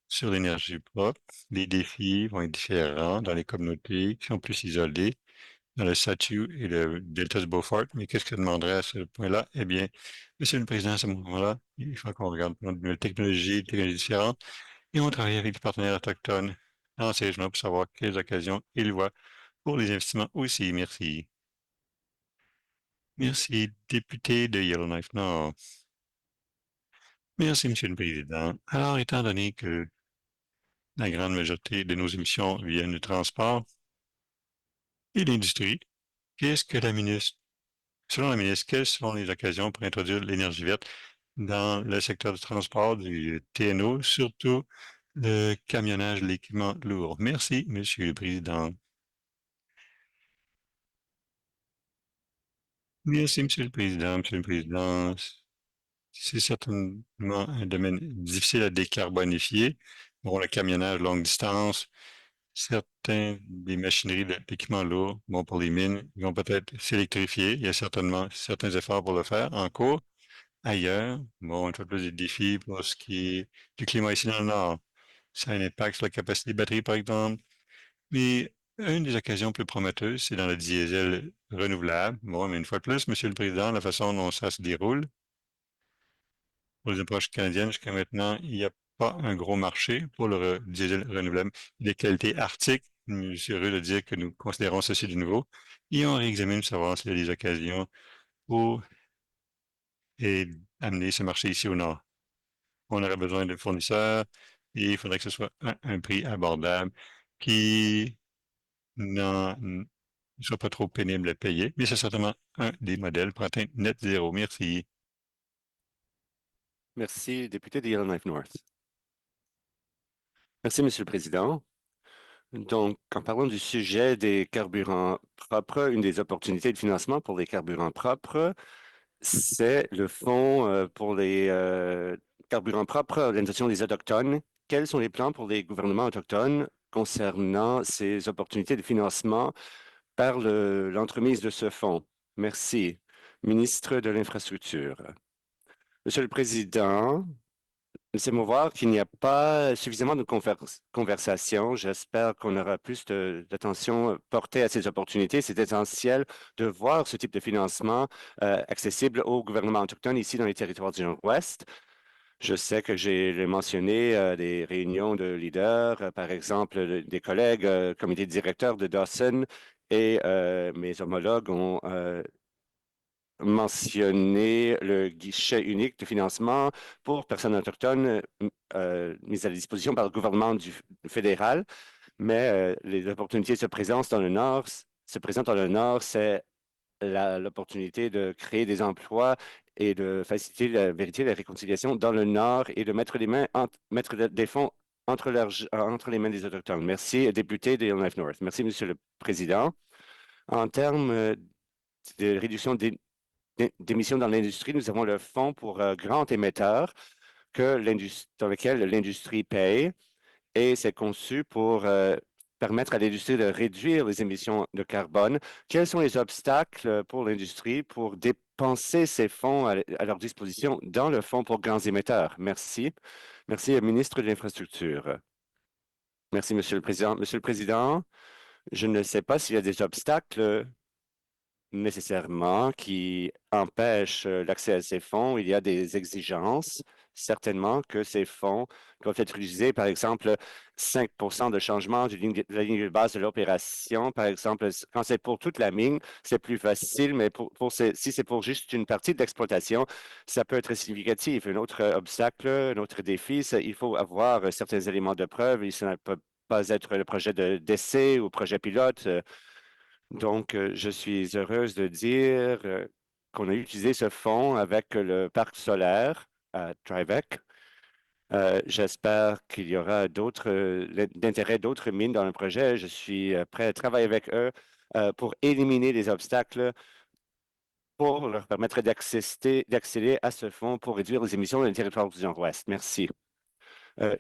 sur l'énergie propre. Les défis vont être différents dans les communautés qui sont plus isolées, dans le Satu et le Delta de Beaufort. Mais qu'est-ce que je demanderais à ce point-là? Eh bien, Monsieur le Président, à ce moment-là, il faut qu'on regarde de nouvelles technologies différentes, et on travaille avec les partenaires autochtones dans ces régions pour savoir quelles occasions ils voient pour les investissements aussi. Merci. Merci, député de Yellowknife Nord. Merci, Monsieur le Président. Alors, étant donné que la grande majorité de nos émissions viennent du transport et de l'industrie, qu'est-ce que la ministre, selon la ministre, quelles sont les occasions pour introduire l'énergie verte dans le secteur du transport du TNO, surtout le camionnage de l'équipement lourd? Merci, Monsieur le Président. Merci, Monsieur le Président. Monsieur le Président, c'est certainement un domaine difficile à décarbonifier. Bon, le camionnage longue distance, certains des machineries d'équipement lourd, bon, pour les mines, ils vont peut-être s'électrifier. Il y a certainement certains efforts pour le faire en cours. Ailleurs, bon, on fait plus de défis pour ce qui est du climat ici dans le Nord. Ça a un impact sur la capacité de batterie, par exemple. Mais une des occasions plus prometteuses, c'est dans le diesel renouvelable. Bon, mais une fois de plus, Monsieur le Président, la façon dont ça se déroule pour les approches canadiennes, jusqu'à maintenant, il n'y a pas un gros marché pour le diesel renouvelable de qualité arctique. Je suis heureux de dire que nous considérons ceci de nouveau et on réexamine pour savoir s'il y a des occasions pour amener ce marché ici au Nord. On aurait besoin de fournisseurs et il faudrait que ce soit un prix abordable qui n'en ne soit pas trop pénible à payer, mais c'est certainement un des modèles pour atteindre net zéro. Merci. Merci, député de Yellowknife North. Merci, Monsieur le Président. Donc, en parlant du sujet des carburants propres, une des opportunités de financement pour les carburants propres, c'est le fonds pour les carburants propres, Organisation des Autochtones. Quels sont les plans pour les gouvernements autochtones concernant ces opportunités de financement par l'entremise de ce fonds? Merci. Ministre de l'Infrastructure. Monsieur le Président, laissez-moi voir qu'il n'y a pas suffisamment de conversation. J'espère qu'on aura plus d'attention portée à ces opportunités. C'est essentiel de voir ce type de financement accessible aux gouvernements autochtones ici dans les territoires du Nord-Ouest. Je sais que j'ai mentionné des réunions de leaders, par exemple des collègues, comité directeur de Dawson et mes homologues ont mentionné le guichet unique de financement pour personnes autochtones mis à la disposition par le gouvernement du fédéral, mais les opportunités se présentent dans le Nord, c'est l'opportunité de créer des emplois et de faciliter la vérité et la réconciliation dans le Nord et de mettre des fonds entre les mains des Autochtones. Merci, député de Yellowknife North. Merci, Monsieur le Président. En termes de réduction d'émissions dans l'industrie, nous avons le fonds pour grands émetteurs dans lequel l'industrie paye et c'est conçu pour permettre à l'industrie de réduire les émissions de carbone. Quels sont les obstacles pour l'industrie pour dépenser ces fonds à leur disposition dans le fonds pour grands émetteurs? Merci. Merci, ministre de l'Infrastructure. Merci, Monsieur le Président. Monsieur le Président, je ne sais pas s'il y a des obstacles nécessairement qui empêchent l'accès à ces fonds. Il y a des exigences. Certainement que ces fonds doivent être utilisés, par exemple, 5 de changement de la ligne de base de l'opération. Par exemple, quand c'est pour toute la mine, c'est plus facile, mais si c'est pour juste une partie de l'exploitation, ça peut être significatif. Un autre obstacle, un autre défi, il faut avoir certains éléments de preuve. Ça ne peut pas être le projet d'essai ou projet pilote. Donc, je suis heureuse de dire qu'on a utilisé ce fonds avec le parc solaire à Tribec. J'espère qu'il y aura d'intérêt d'autres mines dans le projet. Je suis prêt à travailler avec eux pour éliminer les obstacles pour leur permettre d'accéder à ce fonds pour réduire les émissions dans le territoire du Nord-Ouest. Merci.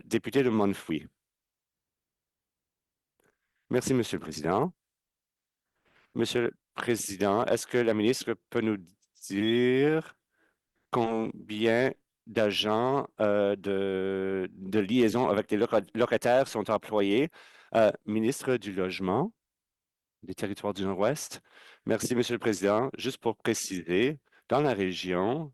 Député de Monfouy. Merci, Monsieur le Président. Monsieur le Président, est-ce que la ministre peut nous dire combien d'agents de liaison avec les locataires sont employés? Ministre du Logement des Territoires du Nord-Ouest. Merci, Monsieur le Président. Juste pour préciser, dans la région,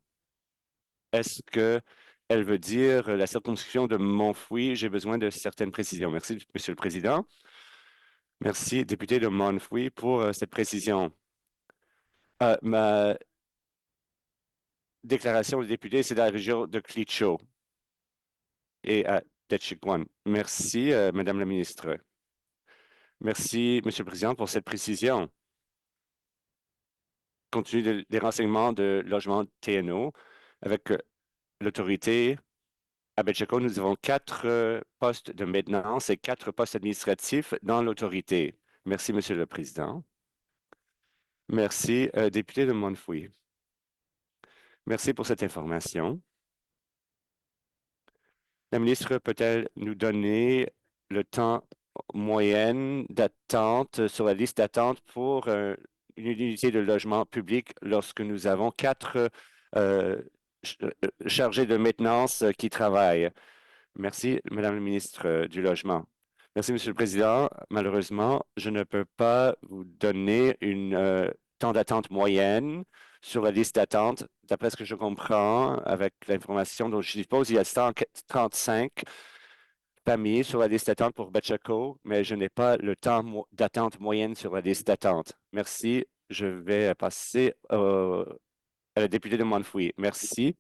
est-ce que elle veut dire la circonscription de Montfouy? J'ai besoin de certaines précisions. Merci, Monsieur le Président. Merci, député de Montfouy, pour cette précision. Ma déclaration de député, c'est dans la région de Klitschko et à Tetchikwan. Merci, Madame la ministre. Merci, Monsieur le Président, pour cette précision. Compte tenu des renseignements de logement TNO, avec l'autorité à Betcheko, nous avons 4 postes de maintenance et 4 postes administratifs dans l'autorité. Merci, Monsieur le Président. Merci, député de Montfouy. Merci pour cette information. La ministre peut-elle nous donner le temps moyen d'attente sur la liste d'attente pour une unité de logement public lorsque nous avons 4 chargés de maintenance qui travaillent? Merci, Madame la ministre du Logement. Merci, Monsieur le Président. Malheureusement, je ne peux pas vous donner une temps d'attente moyenne sur la liste d'attente. D'après ce que je comprends, avec l'information dont je dispose, il y a 135 familles sur la liste d'attente pour Betcheko, mais je n'ai pas le temps d'attente moyenne sur la liste d'attente. Merci. Je vais passer à la députée de Montfouy. Merci.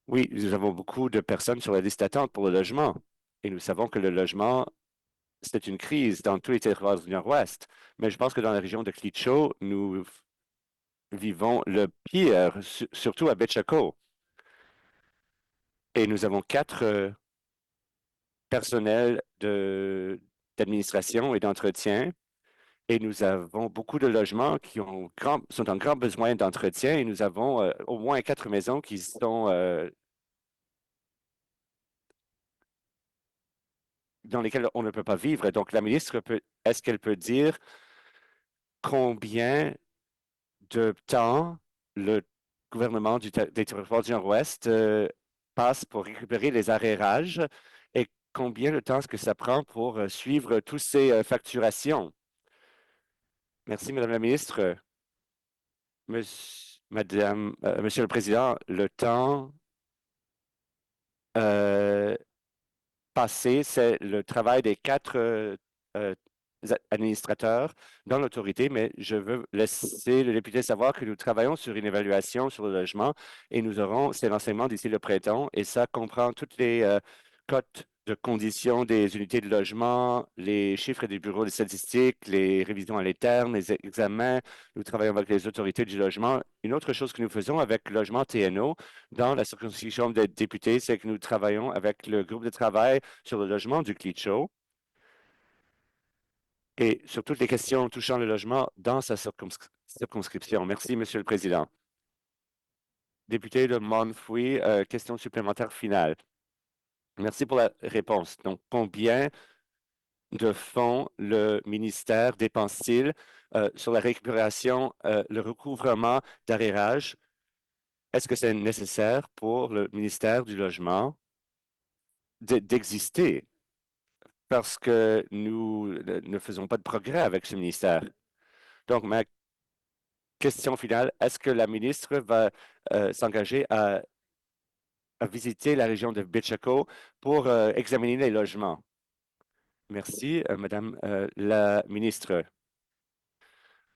Oui, nous avons beaucoup de personnes sur la liste d'attente pour le logement. Et nous savons que le logement, c'est une crise dans tous les territoires du Nord-Ouest. Mais je pense que dans la région de Klitschko, nous vivons le pire, surtout à Betcheko. Et nous avons 4 personnels d'administration et d'entretien. Et nous avons beaucoup de logements qui sont en grand besoin d'entretien. Et nous avons au moins 4 maisons qui sont dans lesquelles on ne peut pas vivre. Donc, la ministre, est-ce qu'elle peut dire combien de temps le gouvernement des territoires du Nord-Ouest passe pour récupérer les arrérages et combien de temps est-ce que ça prend pour suivre toutes ces facturations? Merci, Madame la ministre. Monsieur le Président, le temps passé, c'est le travail des 4 administrateurs dans l'autorité, mais je veux laisser le député savoir que nous travaillons sur une évaluation sur le logement et nous aurons ces renseignements d'ici le printemps et ça comprend toutes les cotes de conditions des unités de logement, les chiffres des bureaux de statistiques, les révisions à l'interne, les examens. Nous travaillons avec les autorités du logement. Une autre chose que nous faisons avec Logement TNO dans la circonscription des députés, c'est que nous travaillons avec le groupe de travail sur le logement du Clicho et sur toutes les questions touchant le logement dans sa circonscription. Merci, Monsieur le Président. Député de Monfouy, question supplémentaire finale. Merci pour la réponse. Donc, combien de fonds le ministère dépense-t-il sur la récupération, le recouvrement d'arrérage? Est-ce que c'est nécessaire pour le ministère du Logement d'exister? Parce que nous ne faisons pas de progrès avec ce ministère. Donc, ma question finale, est-ce que la ministre va s'engager à visiter la région de Bichako pour examiner les logements? Merci, Madame la ministre.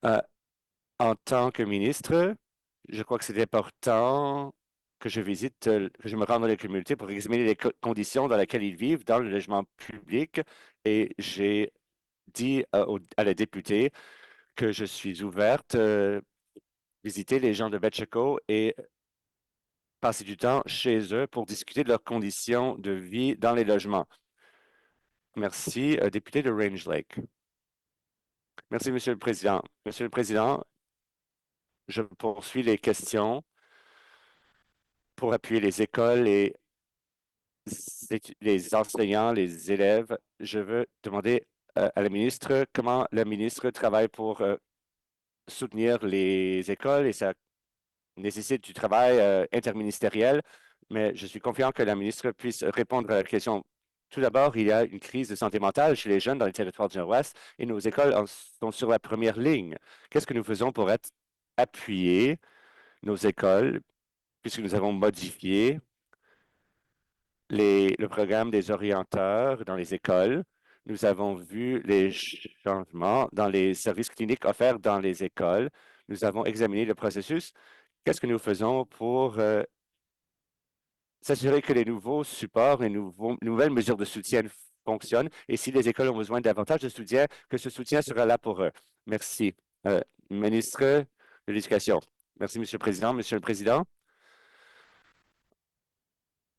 En tant que ministre, je crois que c'est important que je visite, que je me rende dans les communautés pour examiner les conditions dans lesquelles ils vivent dans le logement public. Et j'ai dit à la députée que je suis ouverte visiter les gens de Betcheko et passer du temps chez eux pour discuter de leurs conditions de vie dans les logements. Merci, député de Range Lake. Merci, Monsieur le Président. Monsieur le Président, je poursuis les questions pour appuyer les écoles et les enseignants, les élèves. Je veux demander à la ministre comment la ministre travaille pour soutenir les écoles et ça nécessite du travail interministériel, mais je suis confiant que la ministre puisse répondre à la question. Tout d'abord, il y a une crise de santé mentale chez les jeunes dans les territoires du Nord-Ouest et nos écoles sont sur la première ligne. Qu'est-ce que nous faisons pour appuyer nos écoles puisque nous avons modifié le programme des orienteurs dans les écoles? Nous avons vu les changements dans les services cliniques offerts dans les écoles. Nous avons examiné le processus. Qu'est-ce que nous faisons pour s'assurer que les nouveaux supports et nouvelles mesures de soutien fonctionnent et si les écoles ont besoin davantage de soutien, que ce soutien sera là pour eux? Merci. Ministre de l'Éducation. Merci, Monsieur le Président. Monsieur le Président,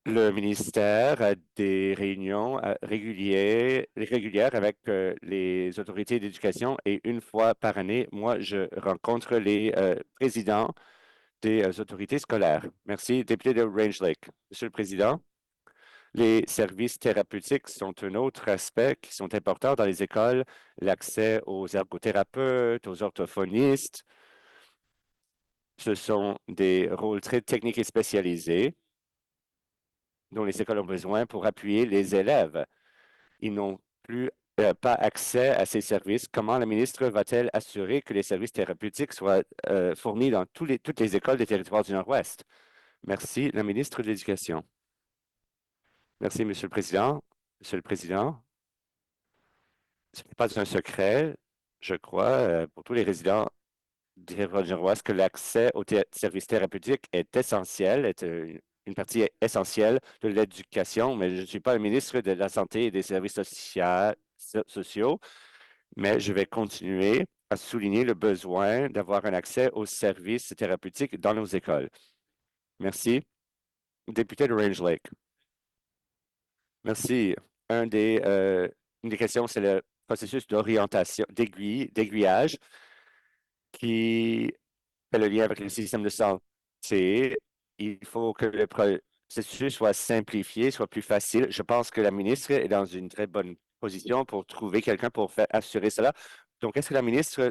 le ministère a des réunions régulières avec les autorités d'éducation et une fois par année, moi, je rencontre les présidents des autorités scolaires. Merci, député de Range Lake. Monsieur le Président, les services thérapeutiques sont un autre aspect qui sont importants dans les écoles, l'accès aux ergothérapeutes, aux orthophonistes. Ce sont des rôles très techniques et spécialisés dont les écoles ont besoin pour appuyer les élèves. Ils n'ont plus pas accès à ces services. Comment la ministre va-t-elle assurer que les services thérapeutiques soient fournis dans toutes les écoles des territoires du Nord-Ouest? Merci, la ministre de l'Éducation. Merci, Monsieur le Président. Monsieur le Président, ce n'est pas un secret, je crois, pour tous les résidents du territoire du Nord-Ouest que l'accès aux services thérapeutiques est essentiel, est une partie essentielle de l'éducation, mais je ne suis pas le ministre de la Santé et des Services sociaux, mais je vais continuer à souligner le besoin d'avoir un accès aux services thérapeutiques dans nos écoles. Merci. Député de Range Lake. Merci. Une des questions, c'est le processus d'orientation, d'aiguillage qui fait le lien avec le système de santé. Il faut que le processus soit simplifié, soit plus facile. Je pense que la ministre est dans une très bonne position pour trouver quelqu'un pour assurer cela. Donc, est-ce que la ministre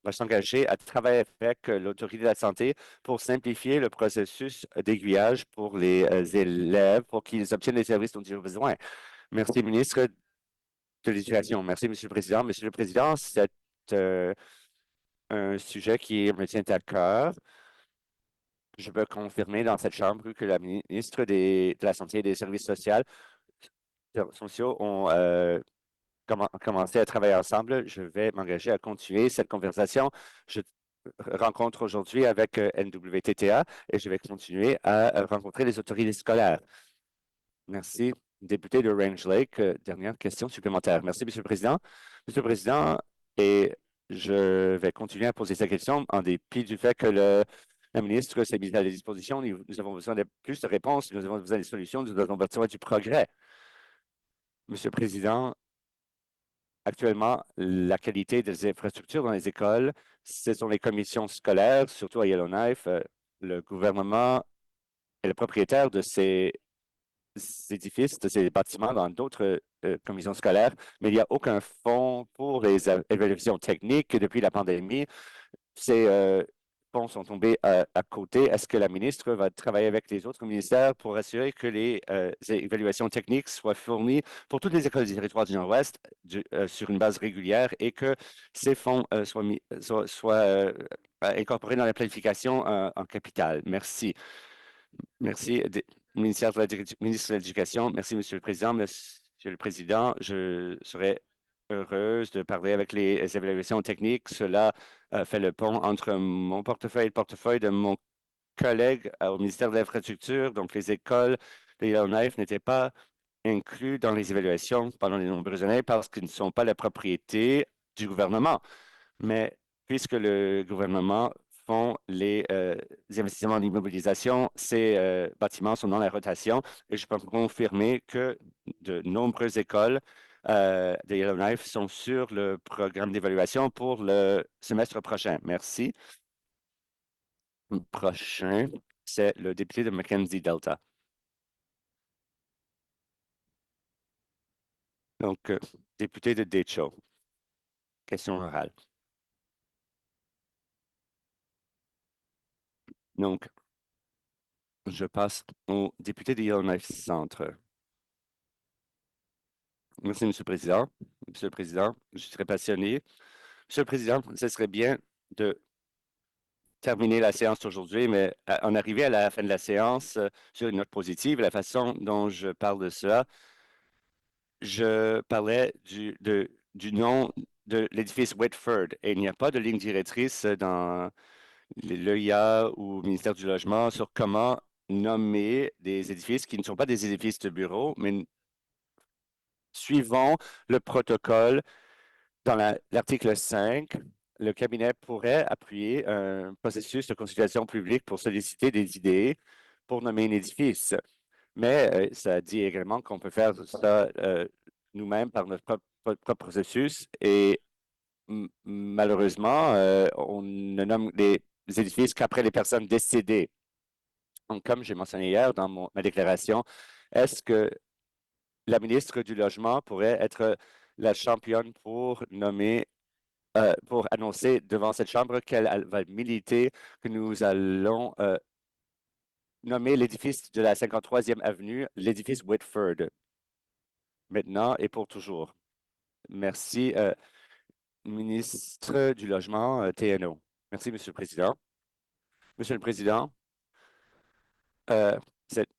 va s'engager à travailler avec l'autorité de la santé pour simplifier le processus d'aiguillage pour les élèves pour qu'ils obtiennent les services dont ils ont besoin? Merci, ministre de l'Éducation. Merci, Monsieur le Président. Monsieur le Président, c'est un sujet qui me tient à cœur. Je peux confirmer dans cette chambre que la ministre de la Santé et des Services sociaux ont commencé à travailler ensemble. Je vais m'engager à continuer cette conversation. Je rencontre aujourd'hui avec NWTTA et je vais continuer à rencontrer les autorités scolaires. Merci, Député de Range Lake, dernière question supplémentaire. Merci, Monsieur le Président. Monsieur le Président, et je vais continuer à poser cette question en dépit du fait que la ministre s'est mise à la disposition. Nous avons besoin de plus de réponses, nous avons besoin de solutions, nous avons besoin du progrès. Monsieur le Président, actuellement, la qualité des infrastructures dans les écoles, ce sont les commissions scolaires, surtout à Yellowknife. Le gouvernement est le propriétaire de ces édifices, de ces bâtiments dans d'autres commissions scolaires, mais il n'y a aucun fonds pour les évaluations techniques depuis la pandémie. Ces fonds sont tombés à côté. Est-ce que la ministre va travailler avec les autres ministères pour assurer que les évaluations techniques soient fournies pour toutes les écoles du territoire du Nord-Ouest sur une base régulière et que ces fonds soient incorporés dans la planification en capital? Merci. Merci, ministre de l'Éducation. Merci, Monsieur le Président. Monsieur le Président, je serais heureuse de parler avec les évaluations techniques. Cela fait le pont entre mon portefeuille et le portefeuille de mon collègue au ministère de l'Infrastructure. Donc, les écoles de Yellowknife n'étaient pas inclus dans les évaluations pendant de nombreuses années parce qu'ils ne sont pas la propriété du gouvernement. Mais puisque le gouvernement font les investissements en immobilisation, ces bâtiments sont dans la rotation et je peux vous confirmer que de nombreuses écoles de Yellowknife sont sur le programme d'évaluation pour le semestre prochain. Merci. Prochain, c'est le député de Mackenzie Delta. Donc, député de Decho. Question orale. Donc, je passe au député de Yellowknife Centre. Merci, Monsieur le Président. Monsieur le Président, je suis très passionné. Monsieur le Président, ce serait bien de terminer la séance aujourd'hui, mais en arriver à la fin de la séance sur une note positive, la façon dont je parle de cela, je parlais du nom de l'édifice Whitford et il n'y a pas de ligne directrice dans l'EIA ou le ministère du Logement sur comment nommer des édifices qui ne sont pas des édifices de bureau, mais suivant le protocole dans l'article 5, le cabinet pourrait appuyer un processus de consultation publique pour solliciter des idées pour nommer un édifice. Mais ça dit également qu'on peut faire ça nous-mêmes par notre propre processus et malheureusement, on ne nomme les édifices qu'après les personnes décédées. Donc, comme j'ai mentionné hier dans ma déclaration, est-ce que la ministre du Logement pourrait être la championne pour nommer, pour annoncer devant cette Chambre qu'elle va militer que nous allons nommer l'édifice de la 53e avenue, l'édifice Whitford, maintenant et pour toujours. Merci, ministre du Logement, TNO. Merci, Monsieur le Président. Monsieur le Président, cette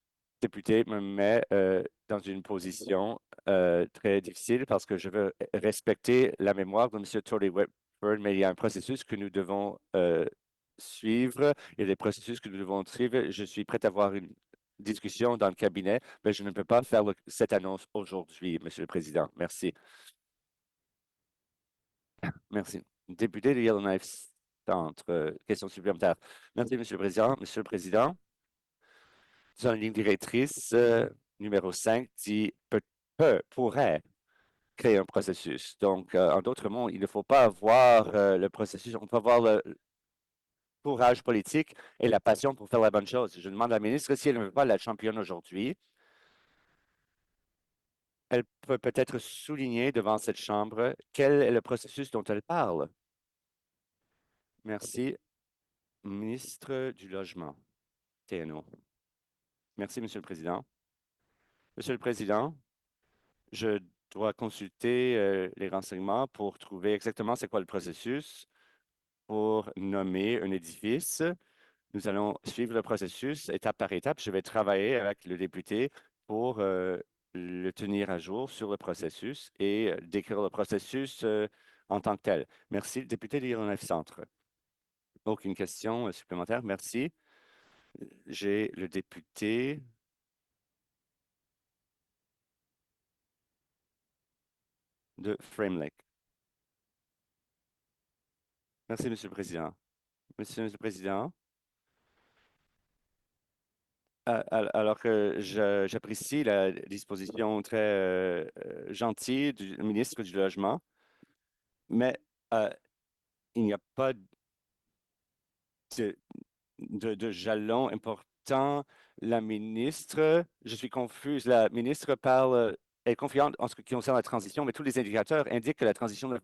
députée me met dans une position très difficile parce que je veux respecter la mémoire de M. Tory Whitford, mais il y a un processus que nous devons suivre. Il y a des processus que nous devons suivre. Je suis prêt à avoir une discussion dans le cabinet, mais je ne peux pas faire cette annonce aujourd'hui, Monsieur le Président. Merci. Merci. Député de Yellowknife Centre, question supplémentaire. Merci, Monsieur le Président. Monsieur le Président, dans la ligne directrice numéro 5 dit pourrait créer un processus. Donc, en d'autres mots, il ne faut pas avoir le processus, on peut avoir le courage politique et la passion pour faire la bonne chose. Je demande à la ministre si elle ne veut pas la championne aujourd'hui. Elle peut peut-être souligner devant cette Chambre quel est le processus dont elle parle. Merci, ministre du Logement, TNO. Merci, Monsieur le Président. Monsieur le Président, je dois consulter les renseignements pour trouver exactement c'est quoi le processus pour nommer un édifice. Nous allons suivre le processus étape par étape. Je vais travailler avec le député pour le tenir à jour sur le processus et décrire le processus en tant que tel. Merci, le député de Yellowknife Centre. Aucune question supplémentaire. Merci. J'ai le député de Frame Lake. Merci, Monsieur le Président. Monsieur le Président, alors que j'apprécie la disposition très gentille du ministre du Logement, mais euh, il n'y a pas de, de jalon important. La ministre, je suis confuse, la ministre parle, est confiante en ce qui concerne la transition, mais tous les indicateurs indiquent que la transition ne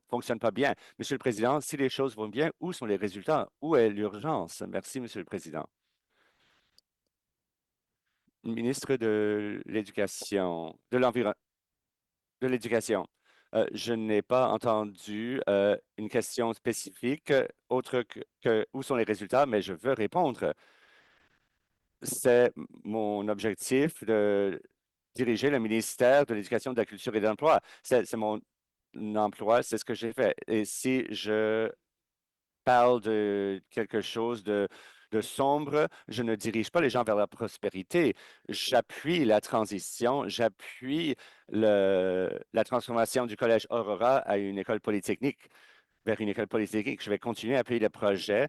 fonctionne pas bien. Monsieur le Président, si les choses vont bien, où sont les résultats? Où est l'urgence? Merci, Monsieur le Président. Ministre de l'Éducation, de l'Éducation. Je n'ai pas entendu une question spécifique autre que où sont les résultats, mais je veux répondre. C'est mon objectif de diriger le ministère de l'Éducation, de la Culture et de l'Emploi. C'est mon emploi, c'est ce que j'ai fait. Et si je parle de quelque chose de sombre, je ne dirige pas les gens vers la prospérité. J'appuie la transition, j'appuie la transformation du collège Aurora à une école polytechnique, vers une école polytechnique. Je vais continuer à appuyer le projet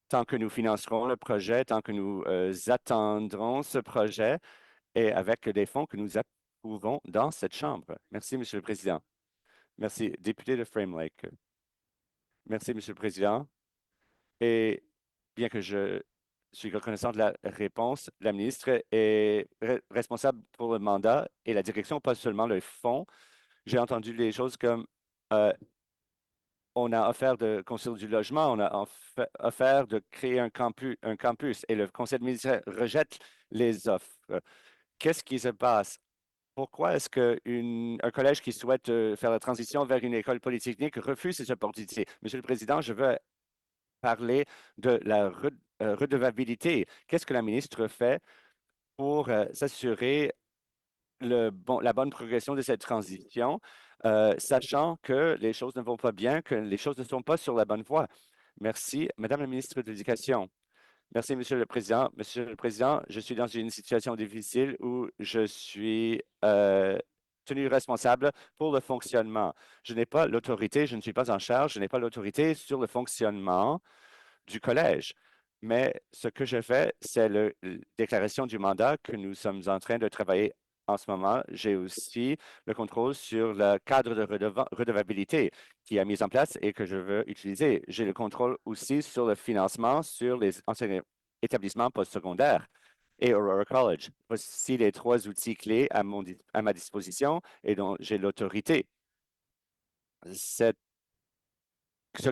tant que nous financerons le projet, tant que nous attendrons ce projet et avec des fonds que nous approuvons dans cette Chambre. Merci, Monsieur le Président. Merci, député de Frame Lake. Merci, Monsieur le Président. Et bien que je suis reconnaissant de la réponse, la ministre est responsable pour le mandat et la direction, pas seulement le fond. J'ai entendu les choses comme euh, on a offert de construire du logement, on a offert de créer un campus et le conseil de ministre rejette les offres. Qu'est-ce qui se passe? Pourquoi est-ce qu'un collège qui souhaite faire la transition vers une école polytechnique refuse ces opportunités? Monsieur le Président, je veux parler de la redevabilité. Qu'est-ce que la ministre fait pour s'assurer la bonne progression de cette transition, sachant que les choses ne vont pas bien, que les choses ne sont pas sur la bonne voie? Merci. Madame la ministre de l'Éducation. Merci, Monsieur le Président. Monsieur le Président, je suis dans une situation difficile où je suis tenu responsable pour le fonctionnement. Je n'ai pas l'autorité, je ne suis pas en charge, je n'ai pas l'autorité sur le fonctionnement du collège. Mais ce que je fais, c'est la déclaration du mandat que nous sommes en train de travailler en ce moment. J'ai aussi le contrôle sur le cadre de redevabilité qui est mis en place et que je veux utiliser. J'ai le contrôle aussi sur le financement sur les établissements postsecondaires et Aurora College. Voici les trois outils clés à ma disposition et dont j'ai l'autorité. Ce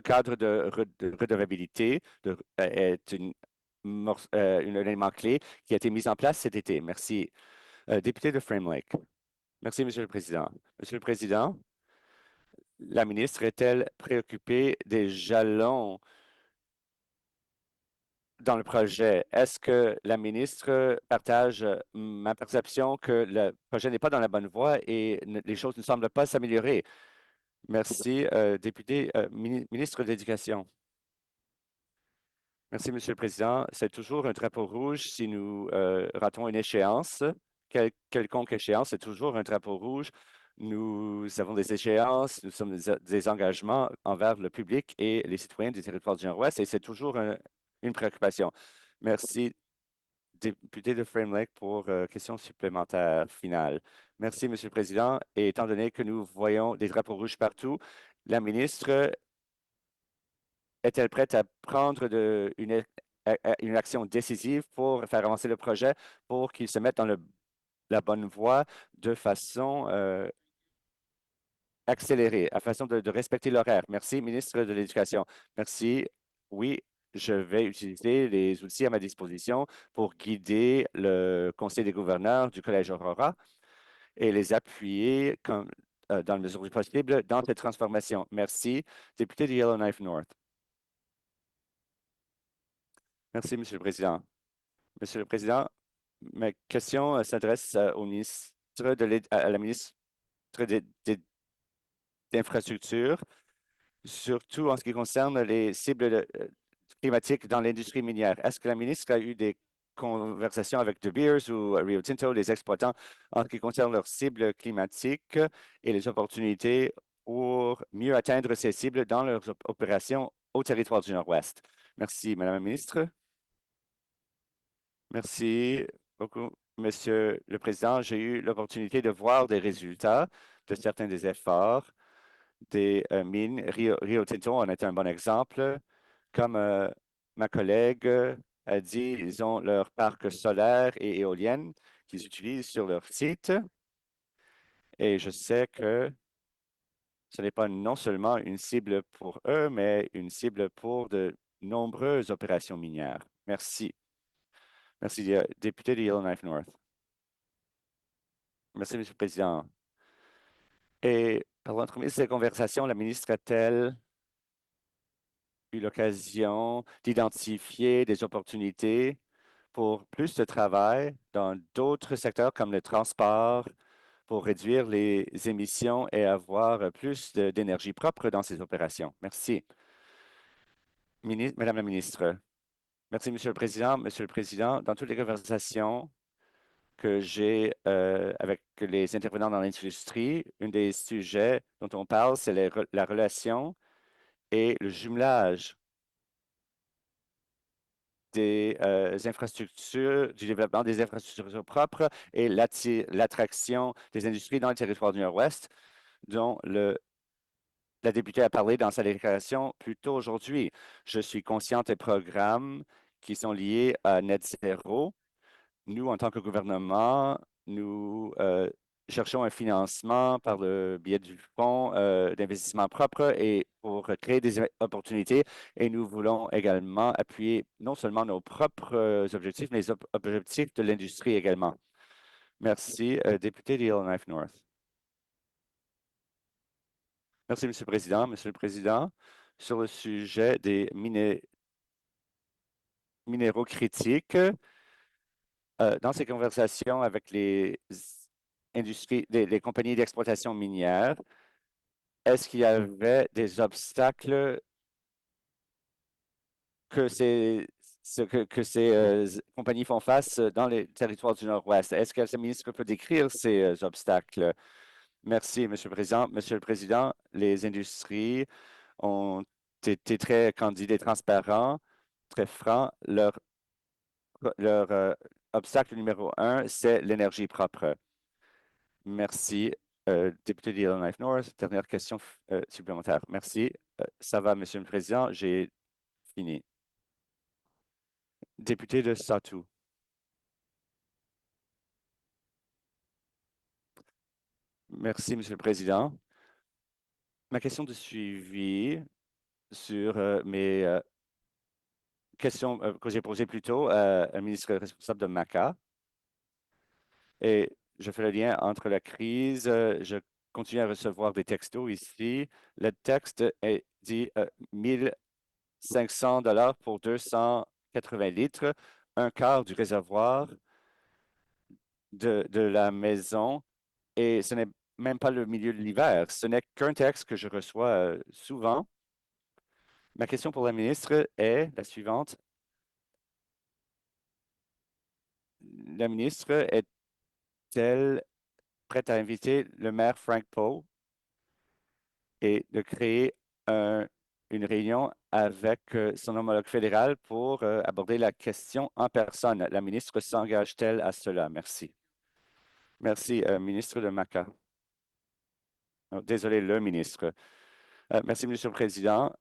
cadre de redevabilité est un élément clé qui a été mis en place cet été. Merci. Député de Frame Lake. Merci, Monsieur le Président. Monsieur le Président, la ministre est-elle préoccupée des jalons dans le projet? Est-ce que la ministre partage ma perception que le projet n'est pas dans la bonne voie et les choses ne semblent pas s'améliorer? Merci, député, ministre de l'Éducation. Merci, Monsieur le Président. C'est toujours un drapeau rouge si nous ratons une échéance. Quelconque échéance, c'est toujours un drapeau rouge. Nous avons des échéances, nous sommes des engagements envers le public et les citoyens du territoire du Nord-Ouest et c'est toujours une préoccupation. Merci, député de Frame Lake, pour question supplémentaire finale. Merci, Monsieur le Président. Et étant donné que nous voyons des drapeaux rouges partout, la ministre est-elle prête à prendre une action décisive pour faire avancer le projet, pour qu'il se mette dans la bonne voie de façon accélérée, à façon de respecter l'horaire? Merci, ministre de l'Éducation. Merci. Oui, je vais utiliser les outils à ma disposition pour guider le Conseil des gouverneurs du Collège Aurora et les appuyer dans la mesure du possible dans cette transformation. Merci. Député de Yellowknife North. Merci, Monsieur le Président. Monsieur le Président, ma question s'adresse au ministre à la ministre d'Infrastructure, surtout en ce qui concerne les cibles climatiques dans l'industrie minière. Est-ce que la ministre a eu des conversations avec De Beers ou Rio Tinto, les exploitants, en ce qui concerne leurs cibles climatiques et les opportunités pour mieux atteindre ces cibles dans leurs opérations au territoire du Nord-Ouest. Merci, Madame la ministre. Merci beaucoup, Monsieur le Président. J'ai eu l'opportunité de voir des résultats de certains des efforts des mines. Rio Tinto en est un bon exemple. Comme ma collègue a dit, ils ont leur parc solaire et éolienne qu'ils utilisent sur leur site. Et je sais que ce n'est pas non seulement une cible pour eux, mais une cible pour de nombreuses opérations minières. Merci. Merci, député de Yellowknife North. Merci, Monsieur le Président. Et par l'entremise de ces conversations, la ministre a-t-elle eu l'occasion d'identifier des opportunités pour plus de travail dans d'autres secteurs comme le transport, pour réduire les émissions et avoir plus d'énergie propre dans ces opérations? Merci. Madame la ministre. Merci, Monsieur le Président. Monsieur le Président, dans toutes les conversations que j'ai avec les intervenants dans l'industrie, un des sujets dont on parle, c'est la relation et le jumelage des infrastructures, du développement des infrastructures propres et l'attraction des industries dans le territoire du Nord-Ouest, dont la députée a parlé dans sa déclaration plus tôt aujourd'hui. Je suis consciente des programmes qui sont liés à Net Zero. Nous, en tant que gouvernement, nous cherchons un financement par le biais du fonds d'investissement propre et pour créer des opportunités. Et nous voulons également appuyer non seulement nos propres objectifs, mais les objectifs de l'industrie également. Merci, député de Yellowknife North. Merci, Monsieur le Président. Monsieur le Président, sur le sujet des minéraux critiques, dans ces conversations avec les industries, les compagnies d'exploitation minière, est-ce qu'il y avait des obstacles que ces compagnies font face dans les territoires du Nord-Ouest? Est-ce que le ministre peut décrire ces obstacles? Merci, Monsieur le Président. Monsieur le Président, les industries ont été très candides et transparents, très francs. Leur obstacle numéro un, c'est l'énergie propre. Merci. Député de Yellowknife North, dernière question supplémentaire. Merci. Ça va, Monsieur le Président, j'ai fini. Député de Satou. Merci, Monsieur le Président. Ma question de suivi sur mes questions que j'ai posées plus tôt à un ministre responsable de MACA. Et je fais le lien entre la crise. Je continue à recevoir des textos ici. Le texte est dit 1500 $ pour 280 litres, un quart du réservoir de la maison. Et ce n'est même pas le milieu de l'hiver. Ce n'est qu'un texte que je reçois souvent. Ma question pour la ministre est la suivante. La ministre est-elle prête à inviter le maire Frank Poe et de créer une réunion avec son homologue fédéral pour aborder la question en personne? La ministre s'engage-t-elle à cela? Merci. Merci, ministre de Maca. Oh, désolé, le ministre. Merci, Monsieur le Président.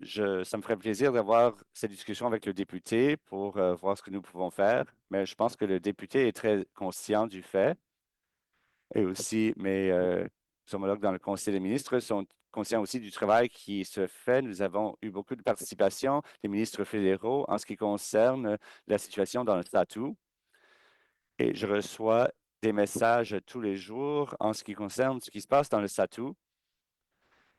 Ça me ferait plaisir d'avoir cette discussion avec le député pour voir ce que nous pouvons faire, mais je pense que le député est très conscient du fait et aussi mes homologues dans le Conseil des ministres sont conscients aussi du travail qui se fait. Nous avons eu beaucoup de participation des ministres fédéraux en ce qui concerne la situation dans le statut et je reçois des messages tous les jours en ce qui concerne ce qui se passe dans le statut.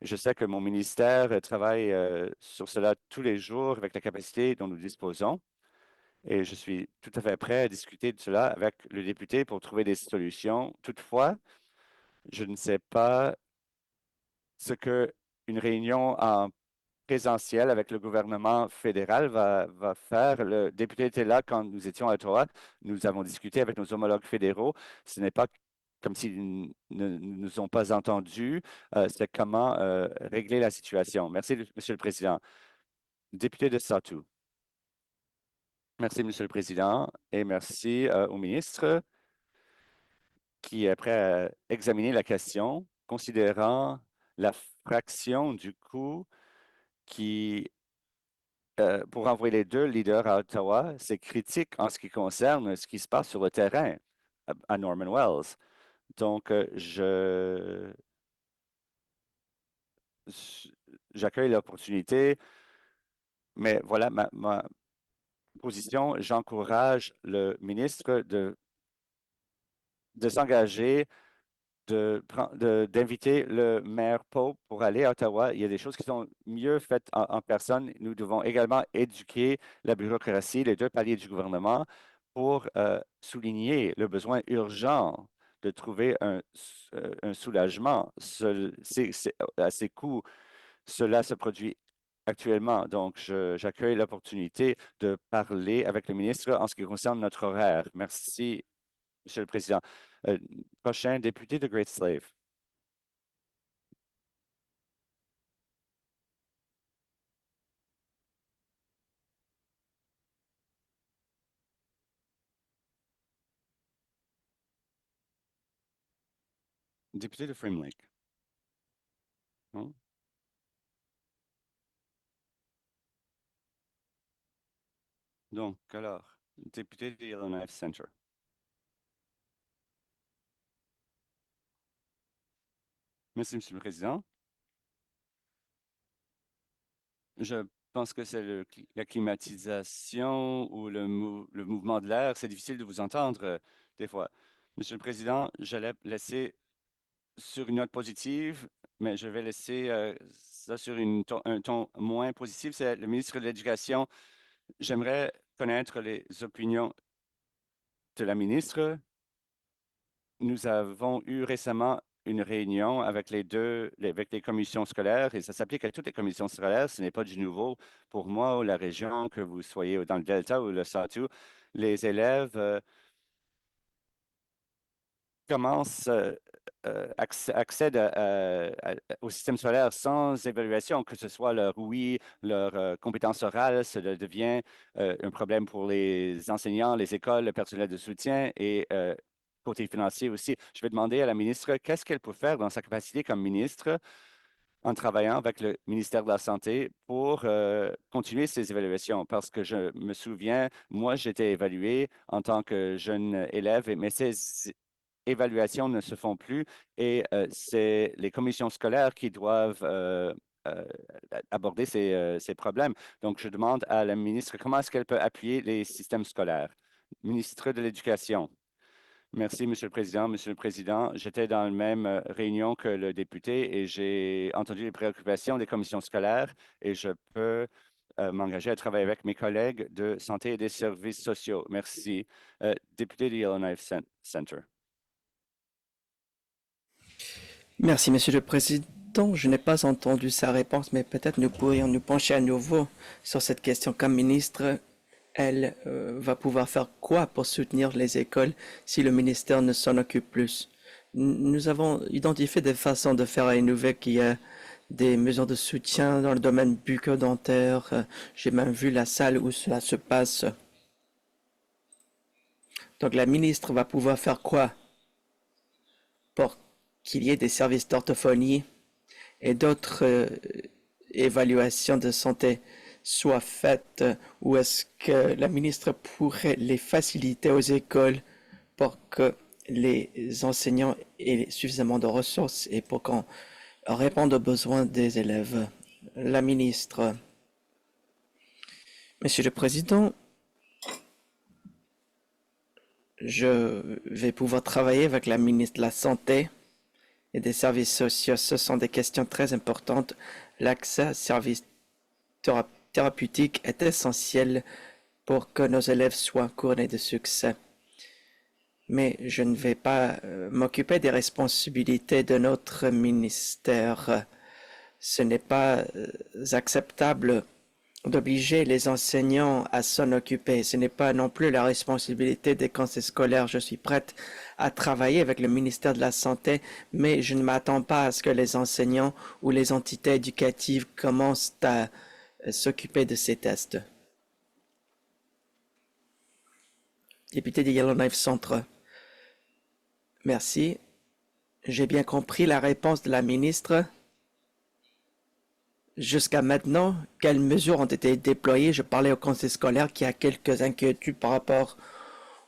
Je sais que mon ministère travaille sur cela tous les jours avec la capacité dont nous disposons et je suis tout à fait prêt à discuter de cela avec le député pour trouver des solutions. Toutefois, je ne sais pas ce qu'une réunion en présentiel avec le gouvernement fédéral va faire. Le député était là quand nous étions à Ottawa. Nous avons discuté avec nos homologues fédéraux. Ce n'est pas comme s'ils ne nous ont pas entendus. C'est comment régler la situation. Merci, Monsieur le Président. Député de Satou. Merci, Monsieur le Président, et merci au ministre qui est prêt à examiner la question, considérant la fraction du coût qui, pour envoyer les deux leaders à Ottawa, c'est critique en ce qui concerne ce qui se passe sur le terrain à Norman Wells. Donc, j'accueille l'opportunité, mais voilà ma position. J'encourage le ministre de s'engager d'inviter le maire Pope pour aller à Ottawa. Il y a des choses qui sont mieux faites en personne. Nous devons également éduquer la bureaucratie, les deux paliers du gouvernement, pour souligner le besoin urgent de trouver un soulagement. À ces coûts, cela se produit actuellement. Donc, j'accueille l'opportunité de parler avec le ministre en ce qui concerne notre horaire. Merci, Monsieur le Président. Euh, Prochain député de Great Slave. Député de Frame Lake. Non? Donc, alors, député de Yellowknife Center. Merci, Monsieur le Président. Je pense que c'est la climatisation ou le mouvement de l'air. C'est difficile de vous entendre des fois. Monsieur le Président, j'allais laisser sur une note positive, mais je vais laisser ça sur un ton moins positif. C'est le ministre de l'Éducation. J'aimerais connaître les opinions de la ministre. Nous avons eu récemment une réunion avec avec les commissions scolaires et ça s'applique à toutes les commissions scolaires. Ce n'est pas du nouveau pour moi ou la région, que vous soyez dans le Delta ou le Satou. Les élèves commencent, accèdent au système scolaire sans évaluation, que ce soit leur oui, leur compétence orale, cela devient un problème pour les enseignants, les écoles, le personnel de soutien et côté financier aussi. Je vais demander à la ministre qu'est-ce qu'elle peut faire dans sa capacité comme ministre en travaillant avec le ministère de la Santé pour continuer ces évaluations. Parce que je me souviens, moi, j'étais évalué en tant que jeune élève, mais ces évaluations ne se font plus et c'est les commissions scolaires qui doivent euh, aborder ces problèmes. Donc, je demande à la ministre comment est-ce qu'elle peut appuyer les systèmes scolaires. Ministre de l'Éducation. Merci, Monsieur le Président. Monsieur le Président, j'étais dans la même réunion que le député et j'ai entendu les préoccupations des commissions scolaires et je peux m'engager à travailler avec mes collègues de santé et des services sociaux. Merci. Député de Yellowknife Center. Merci, Monsieur le Président. Je n'ai pas entendu sa réponse, mais peut-être nous pourrions nous pencher à nouveau sur cette question. Comme ministre, elle va pouvoir faire quoi pour soutenir les écoles si le ministère ne s'en occupe plus? Nous avons identifié des façons de faire innover qu'il y a des mesures de soutien dans le domaine bucco-dentaire. J'ai même vu la salle où cela se passe. Donc la ministre va pouvoir faire quoi pour qu'il y ait des services d'orthophonie et d'autres évaluations de santé soient faites, ou est-ce que la ministre pourrait les faciliter aux écoles pour que les enseignants aient suffisamment de ressources et pour qu'on réponde aux besoins des élèves? La ministre. Monsieur le Président, je vais pouvoir travailler avec la ministre de la Santé et des services sociaux. Ce sont des questions très importantes. L'accès à services thérapeutiques est essentiel pour que nos élèves soient couronnés de succès. Mais je ne vais pas m'occuper des responsabilités de notre ministère. Ce n'est pas acceptable d'obliger les enseignants à s'en occuper. Ce n'est pas non plus la responsabilité des conseils scolaires. Je suis prête à travailler avec le ministère de la Santé, mais je ne m'attends pas à ce que les enseignants ou les entités éducatives commencent à s'occuper de ces tests. Député de Yellowknife Centre. Merci. J'ai bien compris la réponse de la ministre. Jusqu'à maintenant, quelles mesures ont été déployées? Je parlais au conseil scolaire qui a quelques inquiétudes par rapport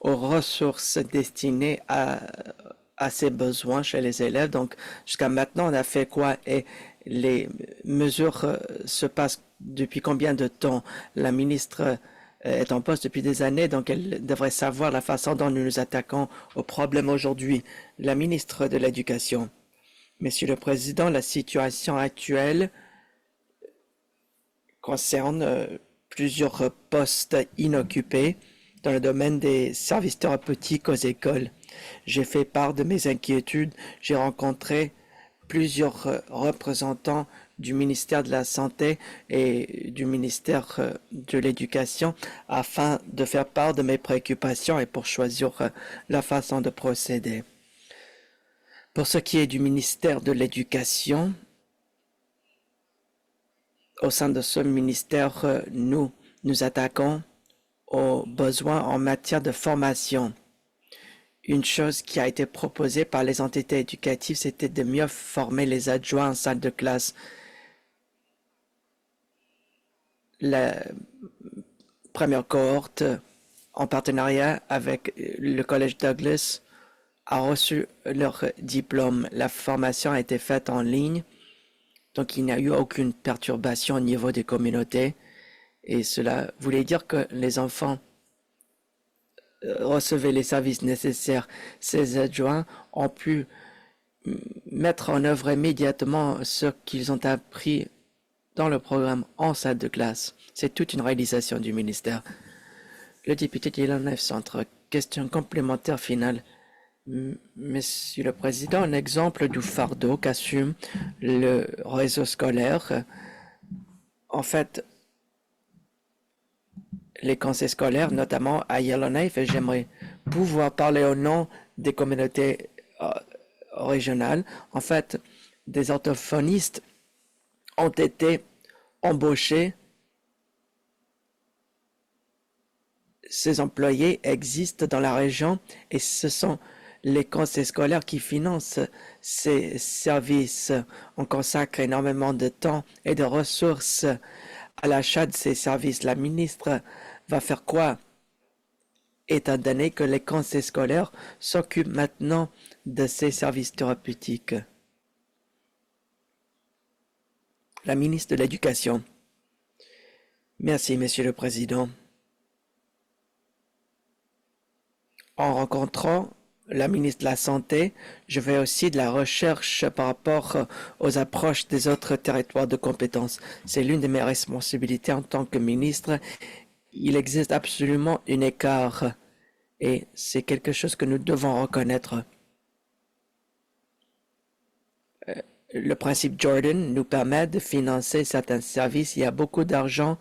aux ressources destinées à ces besoins chez les élèves. Donc, jusqu'à maintenant, on a fait quoi? Et les mesures se passent depuis combien de temps? La ministre est en poste depuis des années, donc elle devrait savoir la façon dont nous nous attaquons aux problèmes aujourd'hui. La ministre de l'Éducation. Monsieur le Président, la situation actuelle concerne plusieurs postes inoccupés dans le domaine des services thérapeutiques aux écoles. J'ai fait part de mes inquiétudes. J'ai rencontré plusieurs représentants du ministère de la Santé et du ministère de l'Éducation afin de faire part de mes préoccupations et pour choisir la façon de procéder. Pour ce qui est du ministère de l'Éducation, au sein de ce ministère, nous nous attaquons aux besoins en matière de formation. Une chose qui a été proposée par les entités éducatives, c'était de mieux former les adjoints en salle de classe. La première cohorte, en partenariat avec le Collège Douglas, a reçu leur diplôme. La formation a été faite en ligne. Donc, il n'y a eu aucune perturbation au niveau des communautés. Et cela voulait dire que les enfants recevaient les services nécessaires. Ces adjoints ont pu mettre en œuvre immédiatement ce qu'ils ont appris dans le programme en salle de classe. C'est toute une réalisation du ministère. Le député de Yellowknife Centre, question complémentaire finale. Monsieur le Président, un exemple du fardeau qu'assume le réseau scolaire. En fait, les conseils scolaires, notamment à Yellowknife, et j'aimerais pouvoir parler au nom des communautés régionales. En fait, des orthophonistes ont été embauchés. Ces employés existent dans la région et ce sont les conseils scolaires qui financent ces services. On consacre énormément de temps et de ressources à l'achat de ces services. La ministre va faire quoi, étant donné que les conseils scolaires s'occupent maintenant de ces services thérapeutiques? La ministre de l'Éducation. Merci, Monsieur le Président. En rencontrant la ministre de la Santé, je fais aussi de la recherche par rapport aux approches des autres territoires de compétences. C'est l'une de mes responsabilités en tant que ministre. Il existe absolument un écart et c'est quelque chose que nous devons reconnaître. Le principe Jordan nous permet de financer certains services. Il y a beaucoup d'argent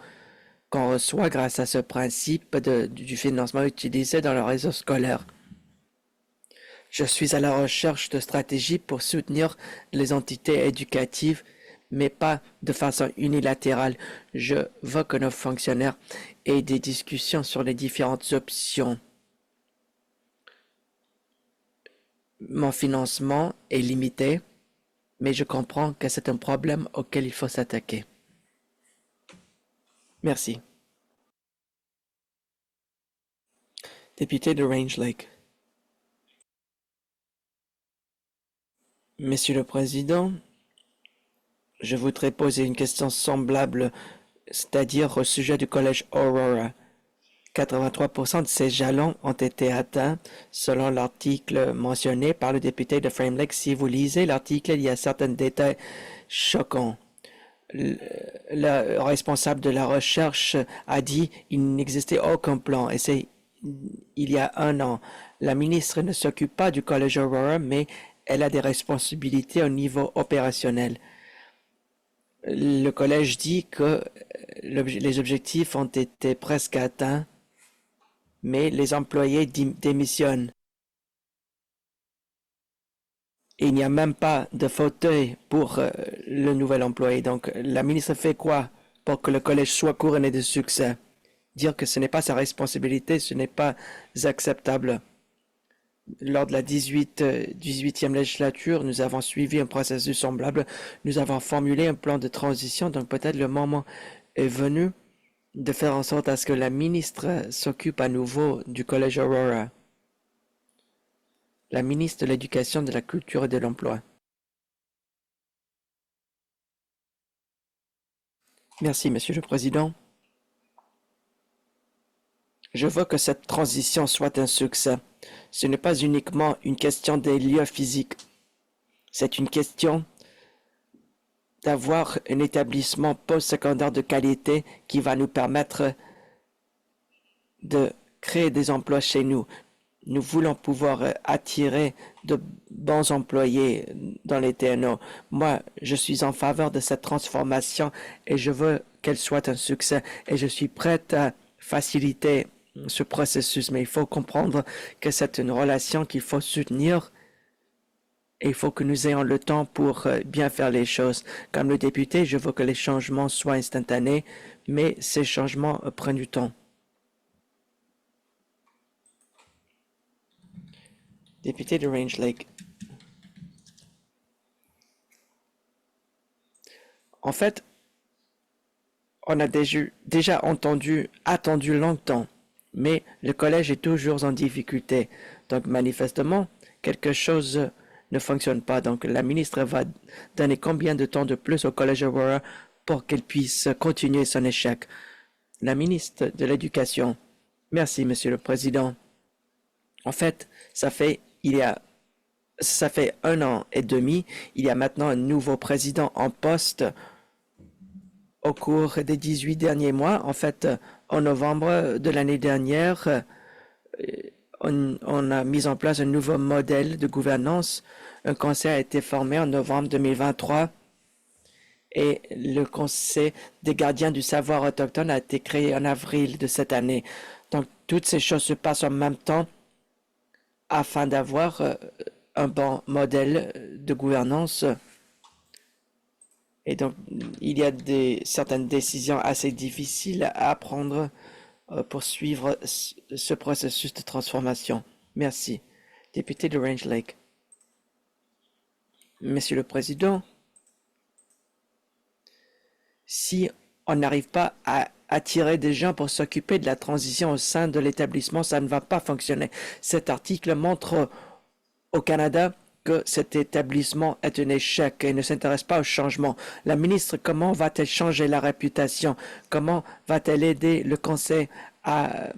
qu'on reçoit grâce à ce principe du financement utilisé dans le réseau scolaire. Je suis à la recherche de stratégies pour soutenir les entités éducatives, mais pas de façon unilatérale. Je veux que nos fonctionnaires aient des discussions sur les différentes options. Mon financement est limité, mais je comprends que c'est un problème auquel il faut s'attaquer. Merci. Député de Range Lake. Monsieur le Président, je voudrais poser une question semblable, c'est-à-dire au sujet du collège Aurora. 83% de ces jalons ont été atteints, selon l'article mentionné par le député de Frame Lake. Si vous lisez l'article, il y a certains détails choquants. Le responsable de la recherche a dit qu'il n'existait aucun plan, et c'est il y a un an. La ministre ne s'occupe pas du collège Aurora, mais elle a des responsabilités au niveau opérationnel. Le collège dit que les objectifs ont été presque atteints, mais les employés démissionnent. Et il n'y a même pas de fauteuil pour le nouvel employé. Donc, la ministre fait quoi pour que le collège soit couronné de succès? Dire que ce n'est pas sa responsabilité, ce n'est pas acceptable. Lors de la 18e législature, nous avons suivi un processus semblable. Nous avons formulé un plan de transition. Donc, peut-être le moment est venu de faire en sorte à ce que la ministre s'occupe à nouveau du collège Aurora. La ministre de l'Éducation, de la Culture et de l'Emploi. Merci, Monsieur le Président. Je veux que cette transition soit un succès. Ce n'est pas uniquement une question des lieux physiques. C'est une question d'avoir un établissement post-secondaire de qualité qui va nous permettre de créer des emplois chez nous. Nous voulons pouvoir attirer de bons employés dans les TNO. Moi, je suis en faveur de cette transformation et je veux qu'elle soit un succès et je suis prête à faciliter ce processus. Mais il faut comprendre que c'est une relation qu'il faut soutenir et il faut que nous ayons le temps pour bien faire les choses. Comme le député, je veux que les changements soient instantanés, mais ces changements prennent du temps. Député de Range Lake. En fait, on a déjà attendu longtemps, mais le collège est toujours en difficulté. Donc, manifestement, quelque chose ne fonctionne pas. Donc, la ministre va donner combien de temps de plus au collège Aurora pour qu'elle puisse continuer son échec? La ministre de l'Éducation. Merci, Monsieur le Président. En fait, ça fait 1 an et demi. Il y a maintenant un nouveau président en poste au cours des 18 derniers mois. En fait, en novembre de l'année dernière, on a mis en place un nouveau modèle de gouvernance. Un conseil a été formé en novembre 2023 et le conseil des gardiens du savoir autochtone a été créé en avril de cette année. Donc, toutes ces choses se passent en même temps afin d'avoir un bon modèle de gouvernance. Et donc, il y a certaines décisions assez difficiles à prendre pour suivre ce processus de transformation. Merci. Député de Range Lake. Monsieur le Président, si on n'arrive pas à attirer des gens pour s'occuper de la transition au sein de l'établissement, ça ne va pas fonctionner. Cet article montre au Canada que cet établissement est un échec et ne s'intéresse pas au changement. La ministre, comment va-t-elle changer la réputation? Comment va-t-elle aider le conseil à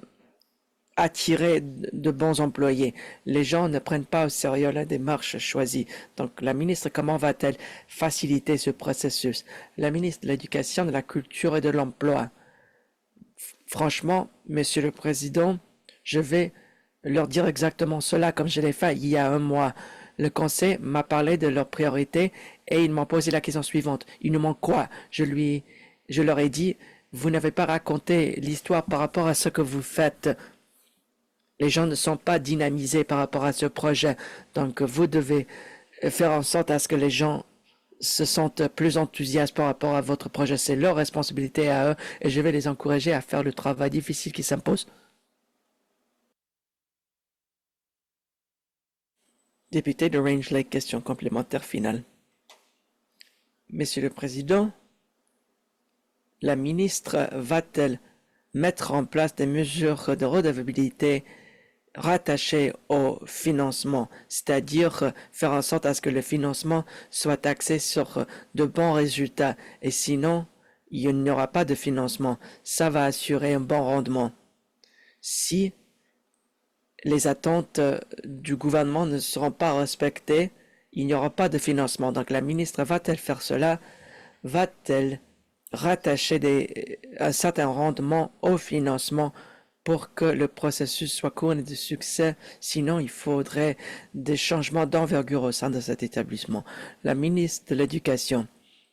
attirer de bons employés? Les gens ne prennent pas au sérieux la démarche choisie. Donc, la ministre, comment va-t-elle faciliter ce processus? La ministre de l'Éducation, de la Culture et de l'Emploi. Franchement, Monsieur le Président, je vais leur dire exactement cela comme je l'ai fait il y a 1 mois. Le conseil m'a parlé de leurs priorités et ils m'ont posé la question suivante. Il nous manque quoi? Je leur ai dit, vous n'avez pas raconté l'histoire par rapport à ce que vous faites. Les gens ne sont pas dynamisés par rapport à ce projet. Donc, vous devez faire en sorte à ce que les gens se sentent plus enthousiastes par rapport à votre projet. C'est leur responsabilité à eux et je vais les encourager à faire le travail difficile qui s'impose. Député de Range Lake, question complémentaire finale. Monsieur le Président, la ministre va-t-elle mettre en place des mesures de redevabilité rattachées au financement, c'est-à-dire faire en sorte à ce que le financement soit axé sur de bons résultats et sinon, il n'y aura pas de financement. Ça va assurer un bon rendement. Si les attentes du gouvernement ne seront pas respectées, il n'y aura pas de financement. Donc la ministre va-t-elle faire cela? Va-t-elle rattacher un certain rendement au financement pour que le processus soit couronné de succès? Sinon, il faudrait des changements d'envergure au sein de cet établissement. La ministre de l'Éducation.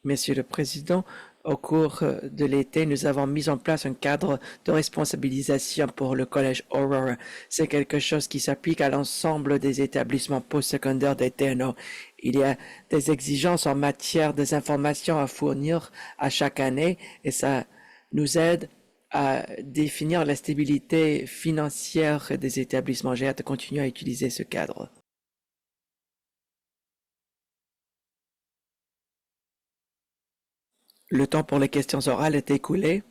Monsieur le Président, au cours de l'été, nous avons mis en place un cadre de responsabilisation pour le Collège Aurora. C'est quelque chose qui s'applique à l'ensemble des établissements postsecondaires des TNO. Il y a des exigences en matière des informations à fournir à chaque année et ça nous aide à définir la stabilité financière des établissements. J'ai hâte de continuer à utiliser ce cadre. Le temps pour les questions orales est écoulé.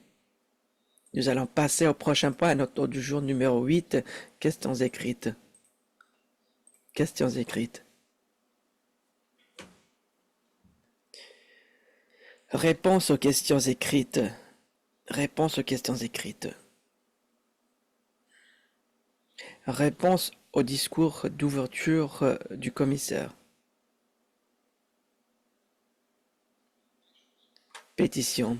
Nous allons passer au prochain point à notre ordre du jour numéro 8, questions écrites. Questions écrites. Réponse aux questions écrites. Réponse aux questions écrites. Réponse au discours d'ouverture du commissaire. Pétition.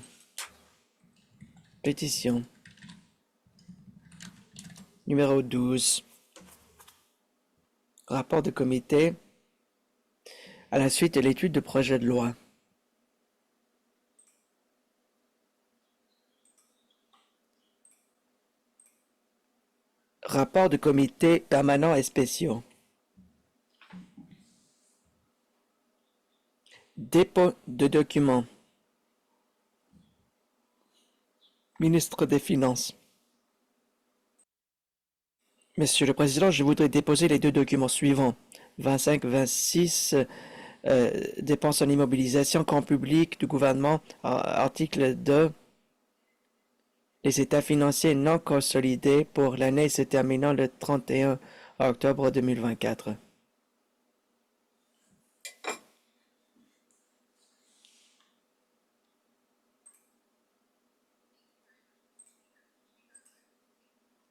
Pétition. Numéro 12. Rapport de comité à la suite de l'étude de projet de loi. Rapport de comité permanent et spéciaux. Dépôt de documents. Ministre des Finances. Monsieur le Président, je voudrais déposer les deux documents suivants. 25-26, dépenses en immobilisation, compte public du gouvernement, article 2, les états financiers non consolidés pour l'année se terminant le 31 octobre 2024.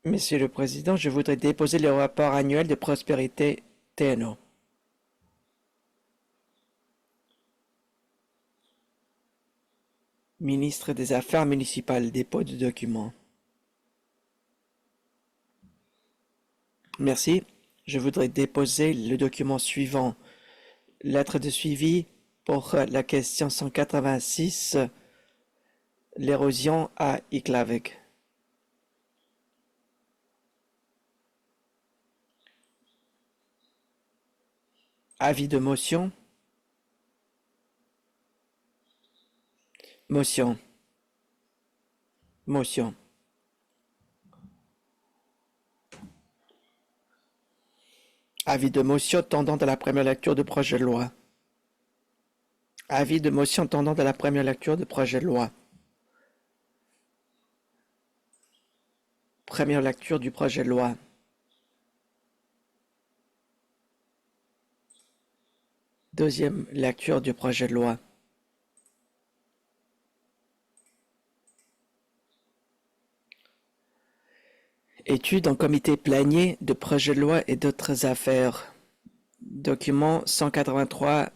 Monsieur le Président, je voudrais déposer le rapport annuel de prospérité TNO. Ministre des Affaires municipales, dépôt de documents. Merci. Je voudrais déposer le document suivant. Lettre de suivi pour la question 186, l'érosion à Iklavik. Avis de motion. Motion. Motion. Avis de motion tendant à la première lecture de projet de loi. Avis de motion tendant à la première lecture de projet de loi. Première lecture du projet de loi. Deuxième lecture du projet de loi. Étude en comité plénier de projet de loi et d'autres affaires. Document 183-21.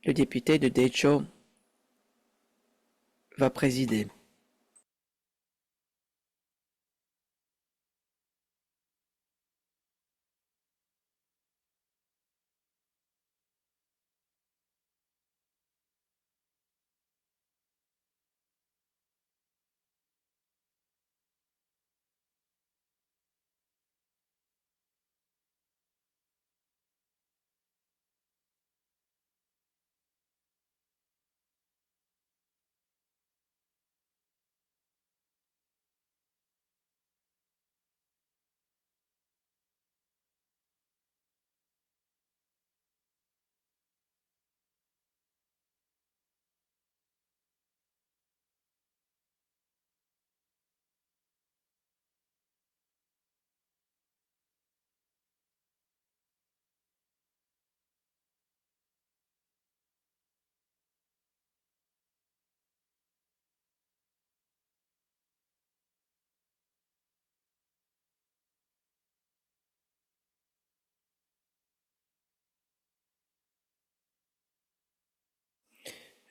Le député de Decho va présider.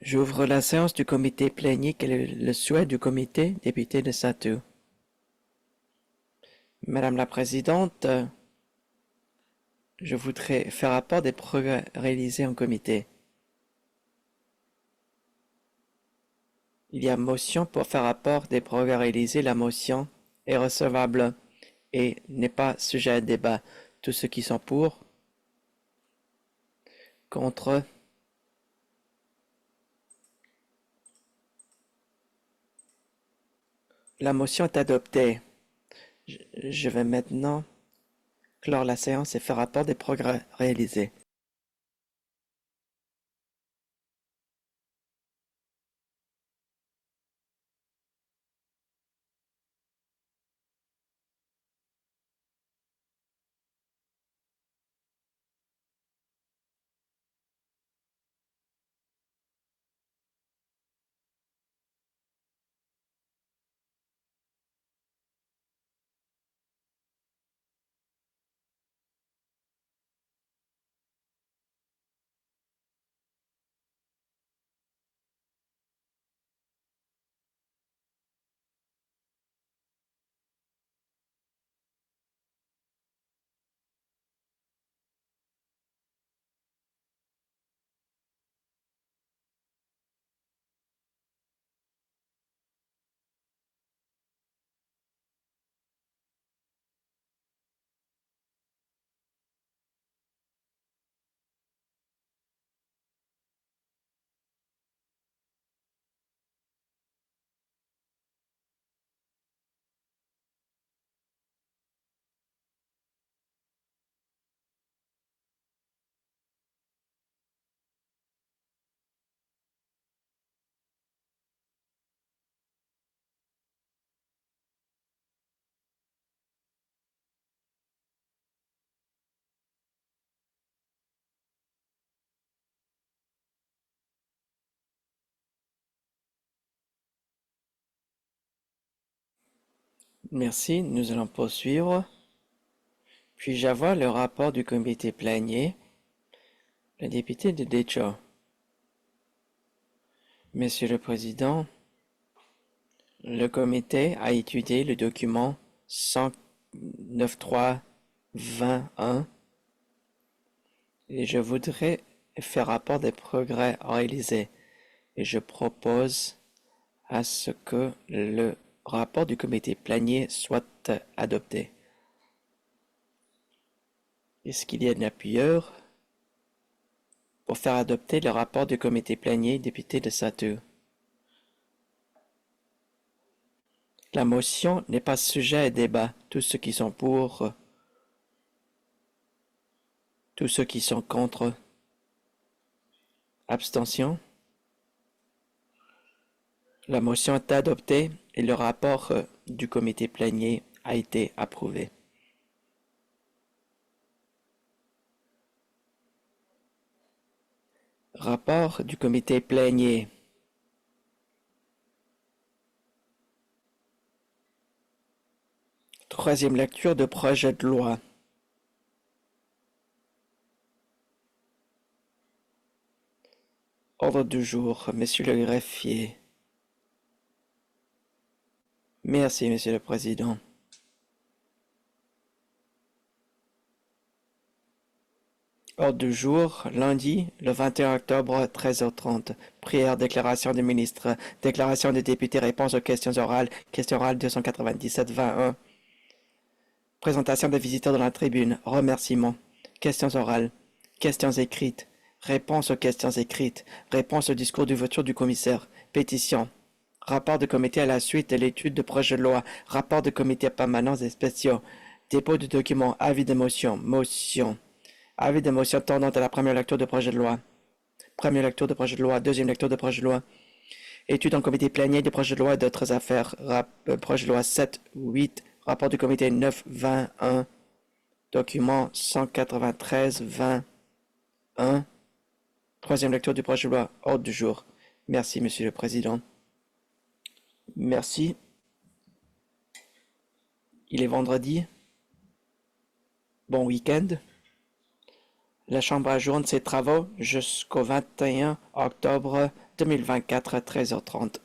J'ouvre la séance du comité plénier. Quel est le souhait du comité, député de Satu? Madame la Présidente, je voudrais faire rapport des progrès réalisés en comité. Il y a motion pour faire rapport des progrès réalisés. La motion est recevable et n'est pas sujet à débat. Tous ceux qui sont pour, contre, la motion est adoptée. Je vais maintenant clore la séance et faire rapport des progrès réalisés. Merci, nous allons poursuivre. Puis-je avoir le rapport du comité plénier? Le député de Decho. Monsieur le Président, le comité a étudié le document 193-21 et je voudrais faire rapport des progrès réalisés. Et je propose à ce que le rapport du comité plénier soit adopté. Est-ce qu'il y a un appuyeur pour faire adopter le rapport du comité plénier, député de Satu? La motion n'est pas sujet à débat. Tous ceux qui sont pour, tous ceux qui sont contre, abstention. La motion est adoptée et le rapport du comité plénier a été approuvé. Rapport du comité plénier. Troisième lecture de projet de loi. Ordre du jour, Monsieur le greffier. Merci, Monsieur le Président. Ordre du jour, lundi, le 21 octobre, 13h30. Prière, déclaration des ministres, déclaration des députés, réponse aux questions orales, question orale 297-21. Présentation des visiteurs dans la tribune, remerciements, questions orales, questions écrites, réponse aux questions écrites, réponse au discours d'ouverture du commissaire, pétition, rapport de comité à la suite de l'étude de projet de loi, rapport de comité permanents et spéciaux, dépôt de documents, avis de motion, motion. Avis de motion tendant à la première lecture de projet de loi. Première lecture de projet de loi. Deuxième lecture de projet de loi. Étude en comité plénier de projet de loi et d'autres affaires. Projet de loi 7, 8. Rapport du comité 9, 21. Document 193, 21. Troisième lecture du projet de loi. Ordre du jour. Merci, Monsieur le Président. Merci. Il est vendredi. Bon week-end. La Chambre ajourne ses travaux jusqu'au 21 octobre 2024 à 13h30.